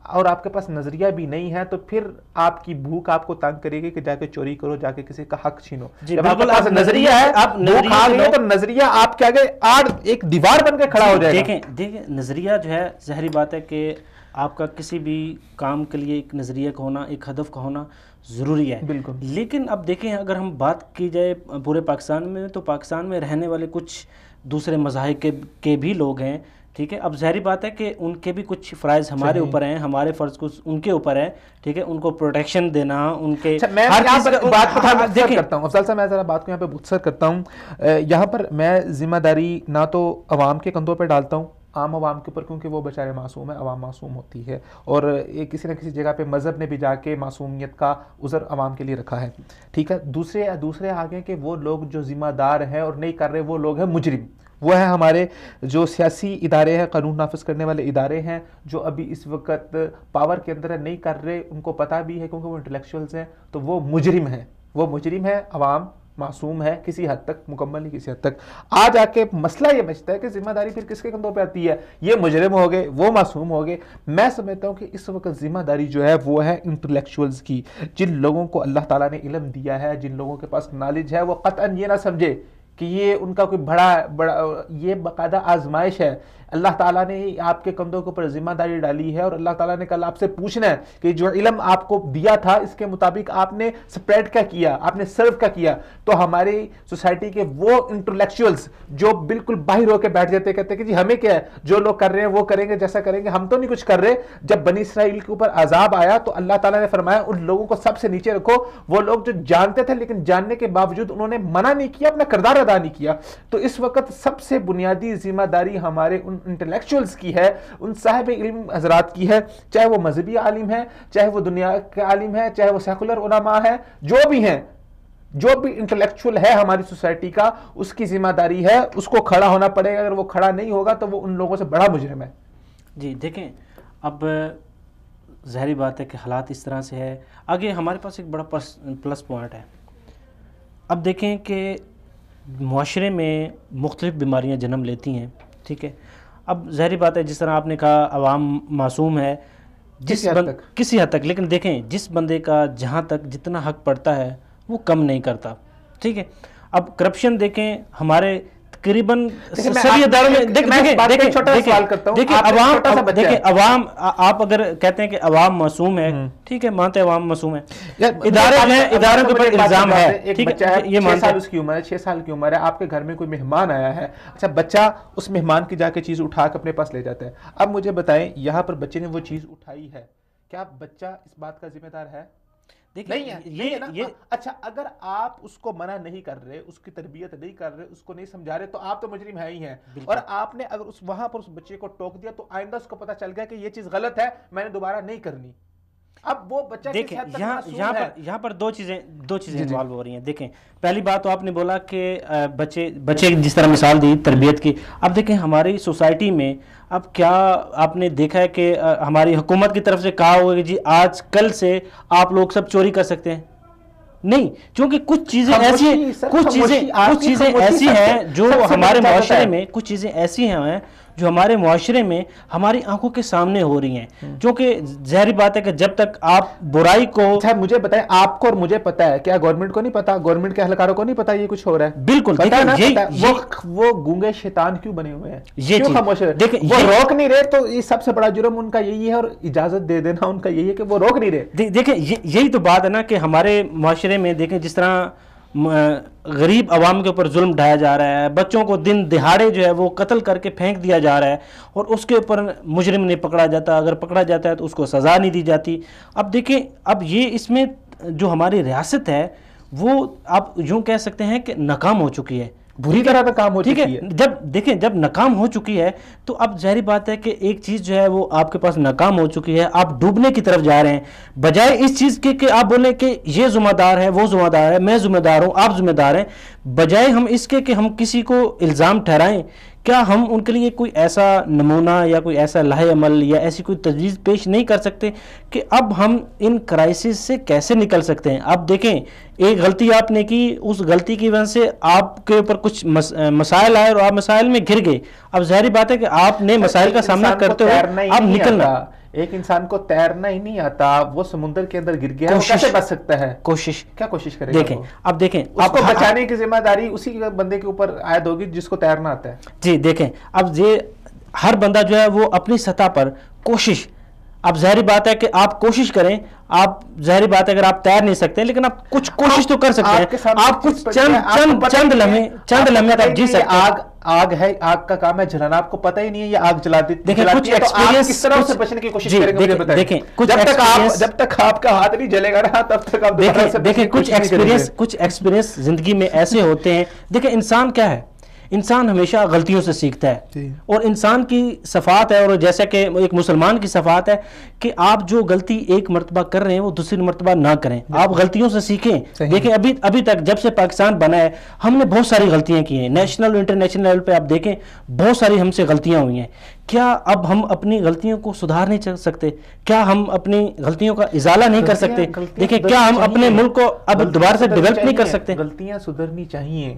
اور آپ کے پاس نظریہ بھی نہیں ہے, تو پھر آپ کی بھوک آپ کو تنگ کرے گی کہ جا کے چوری کرو, جا کے کسی کا حق چھینو. جب آپ کے پاس نظریہ ہے, آپ بھوک کھا لو تو نظریہ آپ کے آگے ایک دیوار بن کے کھڑا ہو جائے گا. دیکھیں نظریہ جو ہے ظاہری بات ہے کہ آپ کا کسی بھی کام کے لیے ایک نظریہ کا ہونا, ایک ہدف کا ہونا ضروری ہے. بالکل. لیکن اب دیکھیں اگر ہم بات کی جائے پورے پاکستان میں, تو پاکستان میں رہنے والے کچھ دوسرے مذاہب کے بھی لوگ ہیں, ٹھیک ہے. اب ظاہری بات ہے کہ ان کے بھی کچھ فرائض ہمارے اوپر ہیں, ہمارے فرض کو ان کے اوپر ہے, ٹھیک ہے, ان کو پروٹیکشن دینا, ان کے میں بات کرتا ہوں افضل صاحب, میں ذرا بات کو یہاں پہ مختصر کرتا ہوں. یہاں پر میں ذمہ داری نہ تو عوام کے کندھوں پہ ڈالتا ہوں, عام عوام کے اوپر, کیونکہ وہ بیچارے معصوم ہیں, عوام معصوم ہوتی ہے, اور کسی نہ کسی جگہ پہ مذہب نے بھی جا کے معصومیت کا عذر عوام کے لیے رکھا ہے, ٹھیک ہے. دوسرے آگے کہ وہ لوگ جو ذمہ دار ہیں اور نہیں کر رہے, وہ لوگ ہیں مجرم. وہ ہیں ہمارے جو سیاسی ادارے ہیں, قانون نافذ کرنے والے ادارے ہیں, جو ابھی اس وقت پاور کے اندر نہیں کر رہے, ان کو پتہ بھی ہے کیونکہ وہ انٹلیکچوئلز ہیں, تو وہ مجرم ہیں. عوام معصوم ہے کسی حد تک, مکمل نہیں کسی حد تک. آج آ کے مسئلہ یہ بچتا ہے کہ ذمہ داری پھر کس کے کندھوں پہ آتی ہے؟ یہ مجرم ہو گئے, وہ معصوم ہو گئے. میں سمجھتا ہوں کہ اس وقت ذمہ داری جو ہے وہ ہے انٹلیکچوئلز کی, جن لوگوں کو اللہ تعالیٰ نے علم دیا ہے, جن لوگوں کے پاس نالج ہے, وہ قطعاً یہ نہ سمجھے کہ یہ ان کا کوئی بڑا یہ باقاعدہ آزمائش ہے. اللہ تعالیٰ نے آپ کے کندھوں کے اوپر ذمہ داری ڈالی ہے اور اللہ تعالیٰ نے کل آپ سے پوچھنا ہے کہ جو علم آپ کو دیا تھا اس کے مطابق آپ نے سپریڈ کیا کیا, آپ نے سرو کیا کیا. تو ہماری سوسائٹی کے وہ انٹلیکچوئلز جو بالکل باہر ہو کے بیٹھ جاتے کہتے ہیں کہ جی ہمیں کیا ہے, جو لوگ کر رہے ہیں وہ کریں گے, جیسا کریں گے, ہم تو نہیں کچھ کر رہے. جب بنی اسرائیل کے اوپر عذاب آیا تو اللہ تعالیٰ نے فرمایا ان لوگوں کو سب سے نیچے رکھو, وہ لوگ جو جانتے تھے لیکن جاننے کے باوجود انہوں نے منع نہیں کیا, اپنا کردار ادا نہیں کیا. تو اس وقت سب سے بنیادی ذمہ داری ہمارے ان انٹلیکچوئلز کی ہے, ان صاحب علم حضرات کی ہے, چاہے وہ مذہبی عالم ہے, چاہے وہ دنیا کے عالم ہے, چاہے وہ سیکولر علماء ہے, جو بھی ہیں, جو بھی انٹلیکچوئل ہے ہماری سوسائٹی کا, اس کی ذمہ داری ہے, اس کو کھڑا ہونا پڑے گا. اگر وہ کھڑا نہیں ہوگا تو وہ ان لوگوں سے بڑا مجرم ہے. جی دیکھیں, اب ظاہری بات ہے کہ حالات اس طرح سے ہے. آگے ہمارے پاس ایک بڑا پلس پوائنٹ ہے. اب دیکھیں کہ معاشرے میں مختلف بیماریاں جنم لیتی ہیں, ٹھیک ہے. اب ظاہری بات ہے جس طرح آپ نے کہا عوام معصوم ہے کسی حد تک, لیکن دیکھیں جس بندے کا جہاں تک جتنا حق پڑتا ہے وہ کم نہیں کرتا, ٹھیک ہے. اب کرپشن دیکھیں ہمارے تقریباً سبھی اداروں میں, دیکھیں عوام, آپ اگر کہتے ہیں کہ عوام معصوم ہے, ٹھیک ہے, مانتے ہیں عوام معصوم ہے, اداروں کے اوپر الزام ہے, ٹھیک ہے, یہ 6 سال اس کی عمر ہے, 6 سال کی عمر ہے, آپ کے گھر میں کوئی مہمان آیا ہے, اچھا بچہ اس مہمان کی جا کے چیز اٹھا کے اپنے پاس لے جاتا ہے. اب مجھے بتائیں یہاں پر بچے نے وہ چیز اٹھائی ہے, کیا بچہ اس بات کا ذمہ دار ہے؟ نہیں ہے. یہ اچھا اگر آپ اس کو منع نہیں کر رہے, اس کی تربیت نہیں کر رہے, اس کو نہیں سمجھا رہے, تو آپ تو مجرم ہے ہی ہیں. اور آپ نے اگر وہاں پر اس بچے کو ٹوک دیا تو آئندہ اس کو پتہ چل گیا کہ یہ چیز غلط ہے, میں نے دوبارہ نہیں کرنی. اب وہ بچہ دیکھیں یہاں پر دو چیزیں انوالو ہو رہی ہیں. دیکھیں پہلی بات تو آپ نے بولا کہ بچے جس طرح مثال دی تربیت کی. اب دیکھیں ہماری سوسائٹی میں اب کیا آپ نے دیکھا ہے کہ ہماری حکومت کی طرف سے کہا ہوا کہ جی آج کل سے آپ لوگ سب چوری کر سکتے ہیں؟ نہیں, کیونکہ کچھ چیزیں ایسی ہیں جو ہمارے معاشرے میں, کچھ چیزیں ایسی ہیں جو ہمارے معاشرے میں ہماری آنکھوں کے سامنے ہو رہی ہیں. کیونکہ ظاہری بات ہے کہ جب تک آپ برائی کو, مجھے بتائیں, آپ کو اور مجھے پتا ہے, کیا گورنمنٹ کو نہیں پتا, گورنمنٹ کے اہلکاروں کو نہیں پتا یہ کچھ ہو رہا ہے؟ بالکل. وہ گونگے شیطان کیوں بنے ہوئے ہیں, کیوں خاموش ہے؟ وہ روک نہیں رہے, تو یہ سب سے بڑا جرم ان کا یہی ہے, اور اجازت دے دینا ان کا یہی ہے کہ وہ روک نہیں رہے. دیکھیں یہی تو بات ہے نا کہ ہمارے معاشرے میں دیکھیں جس طرح غریب عوام کے اوپر ظلم ڈھایا جا رہا ہے, بچوں کو دن دہاڑے جو ہے وہ قتل کر کے پھینک دیا جا رہا ہے, اور اس کے اوپر مجرم نہیں پکڑا جاتا, اگر پکڑا جاتا ہے تو اس کو سزا نہیں دی جاتی. اب دیکھیں اب یہ اس میں جو ہماری ریاست ہے وہ آپ یوں کہہ سکتے ہیں کہ ناکام ہو چکی ہے, بری طرح کا کام ہو چکی ہے. جب ناکام ہو چکی ہے تو اب ظاہری بات ہے کہ ایک چیز جو ہے وہ آپ کے پاس ناکام ہو چکی ہے, آپ ڈوبنے کی طرف جا رہے ہیں. بجائے اس چیز کے کہ آپ بولیں کہ یہ ذمہ دار ہے, وہ ذمہ دار ہے, میں ذمہ دار ہوں, آپ ذمہ دار ہیں, بجائے ہم اس کے کہ ہم کسی کو الزام ٹھہرائیں, کیا ہم ان کے لیے کوئی ایسا نمونہ یا کوئی ایسا لائحہ عمل یا ایسی کوئی تجویز پیش نہیں کر سکتے کہ اب ہم ان کرائسس سے کیسے نکل سکتے ہیں؟ اب دیکھیں ایک غلطی آپ نے کی, اس غلطی کی وجہ سے آپ کے اوپر کچھ مسائل آئے اور آپ مسائل میں گر گئے. اب ظاہری بات ہے کہ آپ نے مسائل کا سامنا کرتے ہوئے اب نکلنا, ایک انسان کو تیرنا ہی نہیں آتا, وہ سمندر کے اندر گر گیا, کیسے بچ سکتا ہے؟ کیا کوشش کرے گا؟ دیکھیں اب دیکھیں اس کو بچانے کی ذمہ داری اسی بندے کے اوپر عائد ہوگی جس کو تیرنا آتا ہے. جی دیکھیں اب یہ ہر بندہ جو ہے وہ اپنی سطح پر کوشش, اب ظاہری بات ہے کہ آپ کوشش کریں, آپ ظاہری بات ہے اگر آپ تیر نہیں سکتے لیکن آپ کچھ کوشش تو کر سکتے ہیں, آپ کچھ چند لمحے آپ جی سکتے ہیں. آگ ہے, آگ کا کام ہے جلانا, آپ کو پتہ ہی نہیں ہے یہ آگ جلاتی ہے. دیکھیں کچھ ایکسپیرینس کس طرح سے بچنے کی کوشش کریں گے, دیکھیں جب تک آپ کا ہاتھ نہیں جلے گا نا تب تک آپ دیکھیں کچھ ایکسپیرینس زندگی میں ایسے ہوتے ہیں. دیکھیں انسان کیا ہے, انسان ہمیشہ غلطیوں سے سیکھتا ہے, اور انسان کی صفات ہے, اور جیسا کہ ایک مسلمان کی صفات ہے کہ آپ جو غلطی ایک مرتبہ کر رہے ہیں وہ دوسری مرتبہ نہ کریں, آپ غلطیوں سے سیکھیں. دیکھیں ابھی تک جب سے پاکستان بنا ہے ہم نے بہت ساری غلطیاں کی ہیں, نیشنل اور انٹرنیشنل لیول پہ آپ دیکھیں بہت ساری ہم سے غلطیاں ہوئی ہیں. کیا اب ہم اپنی غلطیوں کو سدھار نہیں سکتے؟ کیا ہم اپنی غلطیوں کا ازالہ نہیں کر سکتے؟ دیکھیں کیا ہم اپنے ملک کو اب دوبارہ سے ڈیولپ نہیں کر سکتے؟ غلطیاں سدھرنی چاہیے.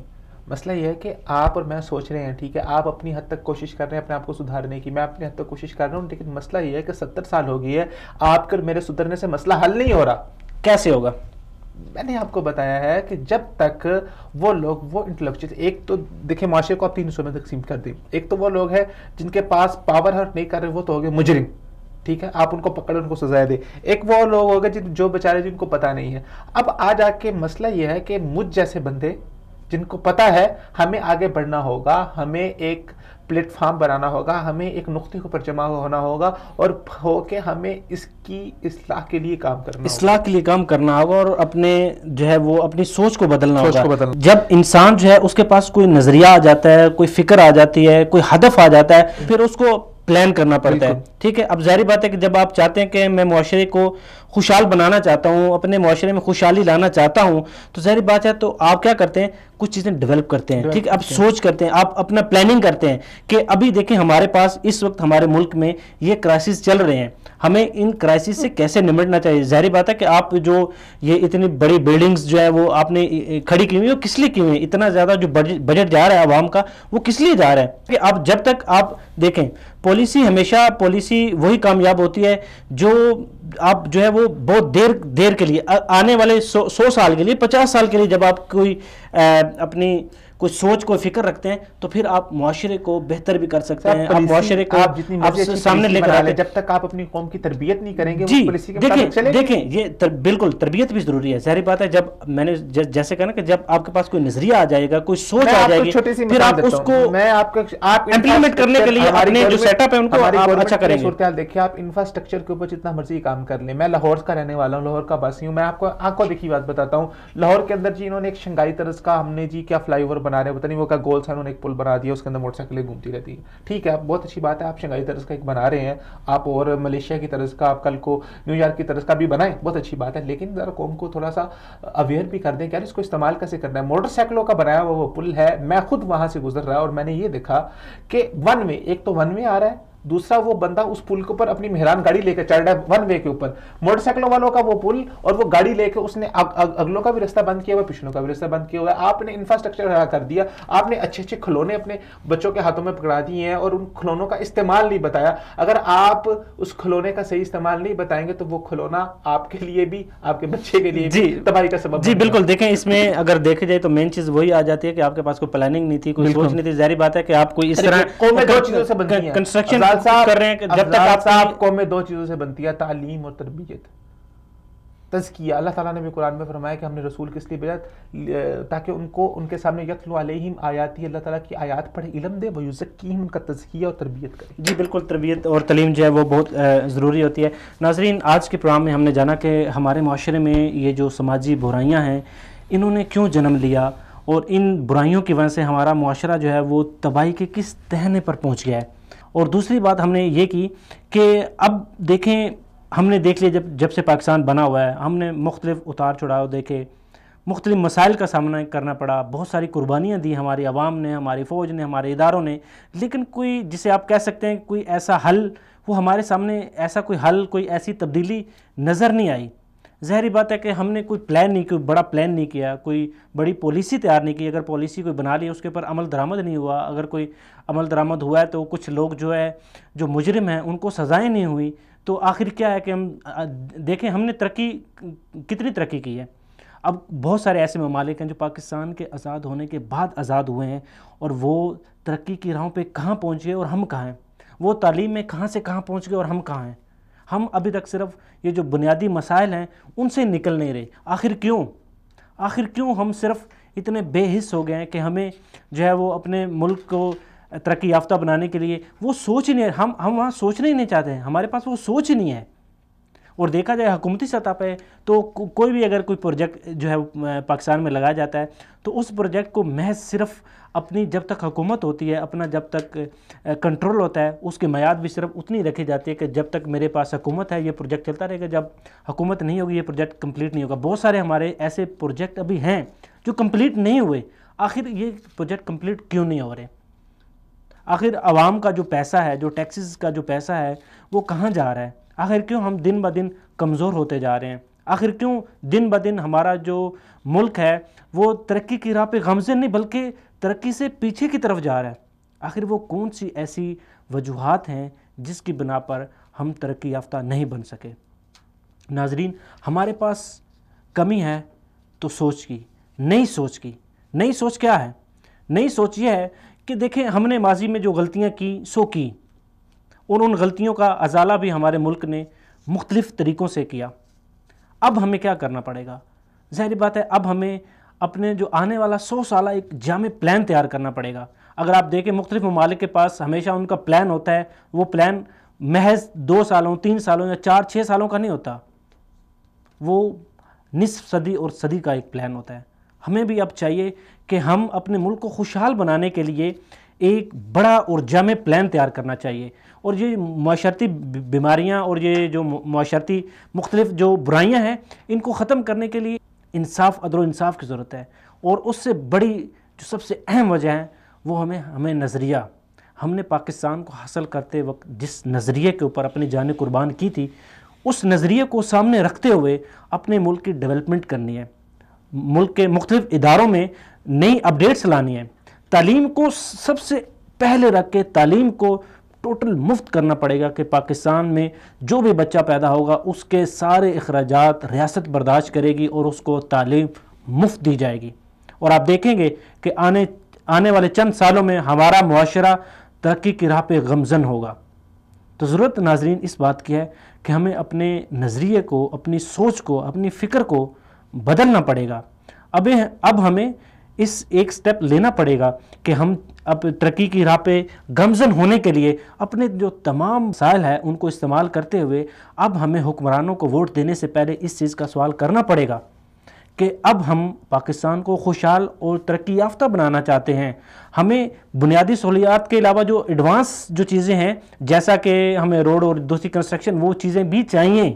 مسئلہ یہ ہے کہ آپ اور میں سوچ رہے ہیں, ٹھیک ہے, آپ اپنی حد تک کوشش کر رہے ہیں اپنے آپ کو سدھارنے کی, میں اپنی حد تک کوشش کر رہا ہوں, لیکن مسئلہ یہ ہے کہ 70 سال ہو گئی ہے, آپ کر میرے سدھرنے سے مسئلہ حل نہیں ہو رہا. کیسے ہوگا؟ میں نے آپ کو بتایا ہے کہ جب تک وہ لوگ وہ انٹلیکچوئل، ایک تو دیکھیں معاشرے کو آپ 3 حصوں میں تقسیم کر دیں. ایک تو وہ لوگ ہیں جن کے پاس پاور ہرٹ نہیں کر رہے، وہ تو ہو گئے مجرم، ٹھیک ہے، آپ ان کو پکڑیں، ان کو سزائے دیں. ایک وہ لوگ ہو گئے جو بیچارے جن کو پتہ نہیں ہے. اب آج آ کے مسئلہ یہ ہے کہ مجھ جیسے بندے جن کو پتہ ہے ہمیں آگے بڑھنا ہوگا، ہمیں ایک پلیٹ فارم بنانا ہوگا، ہمیں ایک نقطے کے اوپر جمع ہونا ہوگا اور ہو کے ہمیں اس کی اصلاح کے لیے کام کرنا ہوگا، اصلاح کے لیے کام کرنا ہوگا، اور اپنے جو ہے وہ اپنی سوچ کو بدلنا سوچ ہوگا. کو بدلنا. جب انسان جو ہے اس کے پاس کوئی نظریہ آ جاتا ہے، کوئی فکر آ جاتی ہے، کوئی ہدف آ جاتا ہے، پھر اس کو پلان کرنا پڑتا ہے. ٹھیک ہے، اب ظاہری بات ہے کہ جب آپ چاہتے ہیں کہ میں معاشرے کو خوشحال بنانا چاہتا ہوں، اپنے معاشرے میں خوشحالی لانا چاہتا ہوں، تو ظاہری بات ہے تو آپ کیا کرتے ہیں، کچھ چیزیں ڈیولپ کرتے ہیں. ٹھیک ہے، اب سوچ کرتے ہیں، آپ اپنا پلاننگ کرتے ہیں کہ ابھی دیکھیں ہمارے پاس اس وقت ہمارے ملک میں یہ کرائسس چل رہے ہیں، ہمیں ان کرائسس سے کیسے نمٹنا چاہیے. ظاہری بات ہے کہ آپ جو یہ اتنی بڑی بلڈنگز جو ہے وہ آپ نے کھڑی کی ہوئی ہے، وہ کس لیے کی ہوئی ہیں؟ اتنا زیادہ جو بجٹ جا رہا ہے عوام کا، وہ کس لیے جا رہا ہے؟ کہ اب جب تک آپ دیکھیں پالیسی، ہمیشہ پالیسی وہی کامیاب ہوتی ہے جو آپ جو ہے وہ بہت دیر کے لیے، آنے والے 100 سال کے لیے، 50 سال کے لیے جب آپ کوئی اپنی کوئی سوچ کوئی فکر رکھتے ہیں تو پھر آپ معاشرے کو بہتر بھی کر سکتے ہیں. آپ معاشرے کو آپ جتنی مرضی اچھی سامنے لے کر آتے ہیں. جب تک آپ اپنی قوم کی تربیت نہیں کریں گے، جی پالیسی کے مطابق چلیں گے. دیکھیں یہ بالکل تربیت بھی ضروری ہے. ظاہری بات ہے جب میں نے جیسے کہا نا کہ جب آپ کے پاس کوئی نظریہ آ جائے گا، کوئی سوچ آ جائے گی، پھر آپ اس کو امپلیمنٹ کرنے کے لیے اپنے جو سیٹ اپ ہے ان کو آپ اچھا کریں گے. صورتحال دیکھیں، آپ انفراسٹرکچر کے اوپر جتنا مرضی کام کر لیں. میں لاہور کا رہنے والا ہوں، لاہور کا باسی ہوں. میں آپ کو آنکھوں دیکھی بات بتاتا ہوں. لاہور کے اندر جی انہوں نے ایک شنگائی طرز کا، ہم نے جی کیا فلائی اوور بنا رہے ہیں، پتہ نہیں وہ کا گول سے انہوں نے ایک پل بنا دیا، اس کے اندر موٹر سائیکلیں گھومتی رہتی ہیں. ٹھیک ہے، بہت اچھی بات ہے، آپ شنگائی طرز کا ایک بنا رہے ہیں، آپ اور ملیشیا کی طرز کا، آپ کل کو نیو یارک کی طرز کا بھی بنائیں، بہت اچھی بات ہے. لیکن ذرا قوم کو تھوڑا سا اویئر بھی کر دیں کہ اس کو استعمال کیسے کرنا ہے. موٹر سائیکلوں کا بنایا ہوا وہ پل ہے، میں خود وہاں سے گزر رہا اور میں نے یہ دیکھا کہ ون وے، ایک تو ون وے آ رہا ہے، دوسرا وہ بندہ اس پل کے اوپر اپنی مہران گاڑی لے کے چڑھ رہا ہے ون وے کے اوپر، موٹر سائیکلوں والوں کا وہ پل، اور وہ گاڑی لے کے اس نے اگلوں کا بھی رستہ بند کیا ہوا ہے، پچھلوں کا بھی رستہ بند کیا ہوا ہے. آپ نے انفراسٹرکچر کھڑا کر دیا، آپ نے اچھے اچھے کھلونے اپنے بچوں کے ہاتھوں میں پکڑا دیے ہیں اور ان کھلونوں کا استعمال نہیں بتایا. اگر آپ اس کھلونے کا صحیح استعمال نہیں بتائیں گے تو وہ کھلونا آپ کے لیے بھی، آپ کے بچے کے لیے بھی تباہی کا سبب. جی بالکل. دیکھیں اس میں اگر دیکھا جائے تو مین چیز وہی آ جاتی ہے کہ آپ کے پاس کوئی پلاننگ نہیں تھی، کوئی سوچ نہیں تھی. ظاہری بات ہے کہ آپ کوئی اس طرح قومیں دو چیزوں سے بنتی ہیں، کنسٹرکشن کر رہے ہیں کہ جب تک آپ قومیں دو چیزوں سے بنتی ہے، تعلیم اور تربیت، تزکیہ. اللہ تعالیٰ نے بھی قرآن میں فرمایا کہ ہم نے رسول کس لیے بھیجا، تاکہ ان کے سامنے یتلو علیہم آیاتی، اللہ تعالیٰ کی آیات پڑھے، علم دے، ویزکیہم، ان کا تزکیہ اور تربیت کرے. جی بالکل، تربیت اور تعلیم جو ہے وہ بہت ضروری ہوتی ہے. ناظرین، آج کے پروگرام میں ہم نے جانا کہ ہمارے معاشرے میں یہ جو سماجی برائیاں ہیں انہوں نے کیوں جنم لیا، اور ان برائیوں کی وجہ سے ہمارا معاشرہ جو ہے وہ تباہی کے کس تہنے پر پہنچ گیا ہے. اور دوسری بات ہم نے یہ کی کہ اب دیکھیں، ہم نے دیکھ لیا جب سے پاکستان بنا ہوا ہے، ہم نے مختلف اتار چڑھاؤ دیکھے، مختلف مسائل کا سامنا کرنا پڑا، بہت ساری قربانیاں دی ہماری عوام نے، ہماری فوج نے، ہمارے اداروں نے. لیکن کوئی جسے آپ کہہ سکتے ہیں کوئی ایسا حل، وہ ہمارے سامنے ایسا کوئی حل، کوئی ایسی تبدیلی نظر نہیں آئی. ظاہری بات ہے کہ ہم نے کوئی پلان نہیں، کوئی بڑا پلان نہیں کیا، کوئی بڑی پالیسی تیار نہیں کی. اگر پالیسی کوئی بنا لی، اس کے اوپر عمل درآمد نہیں ہوا، اگر کوئی عمل درآمد ہوا ہے تو کچھ لوگ جو مجرم ہیں ان کو سزائیں نہیں ہوئی، تو آخر کیا ہے کہ ہم دیکھیں ہم نے کتنی ترقی کی ہے. اب بہت سارے ایسے ممالک ہیں جو پاکستان کے آزاد ہونے کے بعد آزاد ہوئے ہیں، اور وہ ترقی کی راہوں پہ کہاں پہنچ گئے اور ہم کہاں ہیں. وہ تعلیم میں کہاں سے کہاں پہنچ گئے اور ہم کہاں ہیں. ہم ابھی تک صرف یہ جو بنیادی مسائل ہیں ان سے نکل نہیں رہے. آخر کیوں ہم صرف اتنے بے حس ہو گئے ہیں کہ ہمیں جو ہے وہ اپنے ملک کو ترقی یافتہ بنانے کے لیے وہ سوچ ہی نہیں ہے. ہم وہاں سوچنا ہی نہیں چاہتے ہیں، ہمارے پاس وہ سوچ ہی نہیں ہے. اور دیکھا جائے حکومتی سطح پہ تو کوئی بھی اگر کوئی پروجیکٹ جو ہے پاکستان میں لگایا جاتا ہے تو اس پروجیکٹ کو محض صرف اپنی جب تک حکومت ہوتی ہے، اپنا جب تک کنٹرول ہوتا ہے، اس کی میعاد بھی صرف اتنی رکھی جاتی ہے کہ جب تک میرے پاس حکومت ہے یہ پروجیکٹ چلتا رہے گا، جب حکومت نہیں ہوگی یہ پروجیکٹ کمپلیٹ نہیں ہوگا. بہت سارے ہمارے ایسے پروجیکٹ ابھی ہیں جو کمپلیٹ نہیں ہوئے. آخر یہ پروجیکٹ کمپلیٹ کیوں نہیں ہو رہے؟ آخر عوام کا جو پیسہ ہے، جو ٹیکسز کا جو پیسہ ہے، وہ کہاں جا رہا ہے؟ آخر کیوں ہم دن بہ دن کمزور ہوتے جا رہے ہیں؟ آخر کیوں دن بہ دن ہمارا جو ملک ہے وہ ترقی کی راہ پہ گامزن نہیں بلکہ ترقی سے پیچھے کی طرف جا رہا ہے؟ آخر وہ کون سی ایسی وجوہات ہیں جس کی بنا پر ہم ترقی یافتہ نہیں بن سکے؟ ناظرین، ہمارے پاس کمی ہے تو سوچ کی، نئی سوچ کی۔ نئی سوچ کیا ہے؟ نئی سوچ یہ ہے کہ دیکھیں ہم نے ماضی میں جو غلطیاں کی سو کی، اور ان غلطیوں کا ازالہ بھی ہمارے ملک نے مختلف طریقوں سے کیا۔ اب ہمیں کیا کرنا پڑے گا؟ ظاہری بات ہے اب ہمیں اپنے جو آنے والا 100 سالہ ایک جامع پلان تیار کرنا پڑے گا۔ اگر آپ دیکھیں مختلف ممالک کے پاس ہمیشہ ان کا پلان ہوتا ہے، وہ پلان محض 2 سالوں 3 سالوں یا 4-6 سالوں کا نہیں ہوتا، وہ نصف صدی اور صدی کا ایک پلان ہوتا ہے۔ ہمیں بھی اب چاہیے کہ ہم اپنے ملک کو خوشحال بنانے کے لیے ایک بڑا اور جامع پلان تیار کرنا چاہیے، اور یہ معاشرتی بیماریاں اور یہ جو معاشرتی مختلف جو برائیاں ہیں ان کو ختم کرنے کے لیے انصاف، عدل و انصاف کی ضرورت ہے۔ اور اس سے بڑی جو سب سے اہم وجہ ہے وہ ہمیں نظریہ، ہم نے پاکستان کو حاصل کرتے وقت جس نظریے کے اوپر اپنی جانیں قربان کی تھی، اس نظریے کو سامنے رکھتے ہوئے اپنے ملک کی ڈیولپمنٹ کرنی ہے، ملک کے مختلف اداروں میں نئی اپڈیٹس لانی ہے، تعلیم کو سب سے پہلے رکھ کے تعلیم کو ٹوٹل مفت کرنا پڑے گا کہ پاکستان میں جو بھی بچہ پیدا ہوگا اس کے سارے اخراجات ریاست برداشت کرے گی اور اس کو تعلیم مفت دی جائے گی۔ اور آپ دیکھیں گے کہ آنے والے چند سالوں میں ہمارا معاشرہ ترقی کی راہ پہ گامزن ہوگا۔ تو ضرورت ناظرین اس بات کی ہے کہ ہمیں اپنے نظریے کو، اپنی سوچ کو، اپنی فکر کو بدلنا پڑے گا۔ اب ہمیں اس ایک سٹیپ لینا پڑے گا کہ ہم اب ترقی کی راہ پہ گامزن ہونے کے لیے اپنے جو تمام مسائل ہیں ان کو استعمال کرتے ہوئے اب ہمیں حکمرانوں کو ووٹ دینے سے پہلے اس چیز کا سوال کرنا پڑے گا کہ اب ہم پاکستان کو خوشحال اور ترقی یافتہ بنانا چاہتے ہیں۔ ہمیں بنیادی سہولیات کے علاوہ جو ایڈوانس جو چیزیں ہیں، جیسا کہ ہمیں روڈ اور دوسری کنسٹرکشن، وہ چیزیں بھی چاہیے،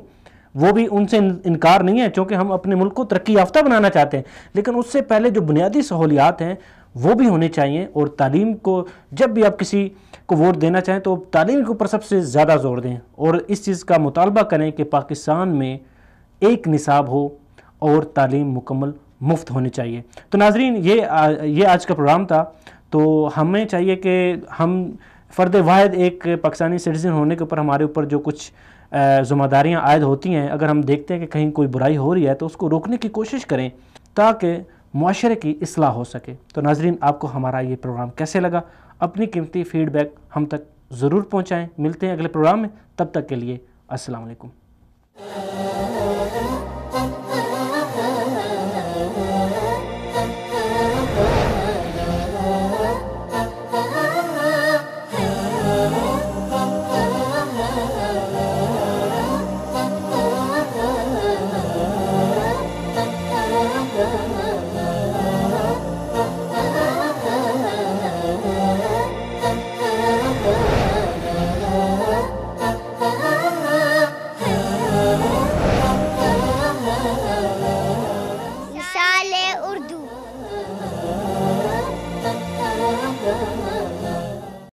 وہ بھی ان سے انکار نہیں ہے، چونکہ ہم اپنے ملک کو ترقی یافتہ بنانا چاہتے ہیں، لیکن اس سے پہلے جو بنیادی سہولیات ہیں وہ بھی ہونے چاہیے۔ اور تعلیم کو جب بھی آپ کسی کو ووٹ دینا چاہیں تو تعلیم کے اوپر سب سے زیادہ زور دیں، اور اس چیز کا مطالبہ کریں کہ پاکستان میں ایک نصاب ہو اور تعلیم مکمل مفت ہونی چاہیے۔ تو ناظرین یہ آج کا پروگرام تھا۔ تو ہمیں چاہیے کہ ہم فرد واحد ایک پاکستانی سٹیزن ہونے کے اوپر ہمارے اوپر جو کچھ ذمہ داریاں عائد ہوتی ہیں، اگر ہم دیکھتے ہیں کہ کہیں کوئی برائی ہو رہی ہے تو اس کو روکنے کی کوشش کریں تاکہ معاشرے کی اصلاح ہو سکے۔ تو ناظرین آپ کو ہمارا یہ پروگرام کیسے لگا؟ اپنی قیمتی فیڈ بیک ہم تک ضرور پہنچائیں۔ ملتے ہیں اگلے پروگرام میں، تب تک کے لیے السلام علیکم۔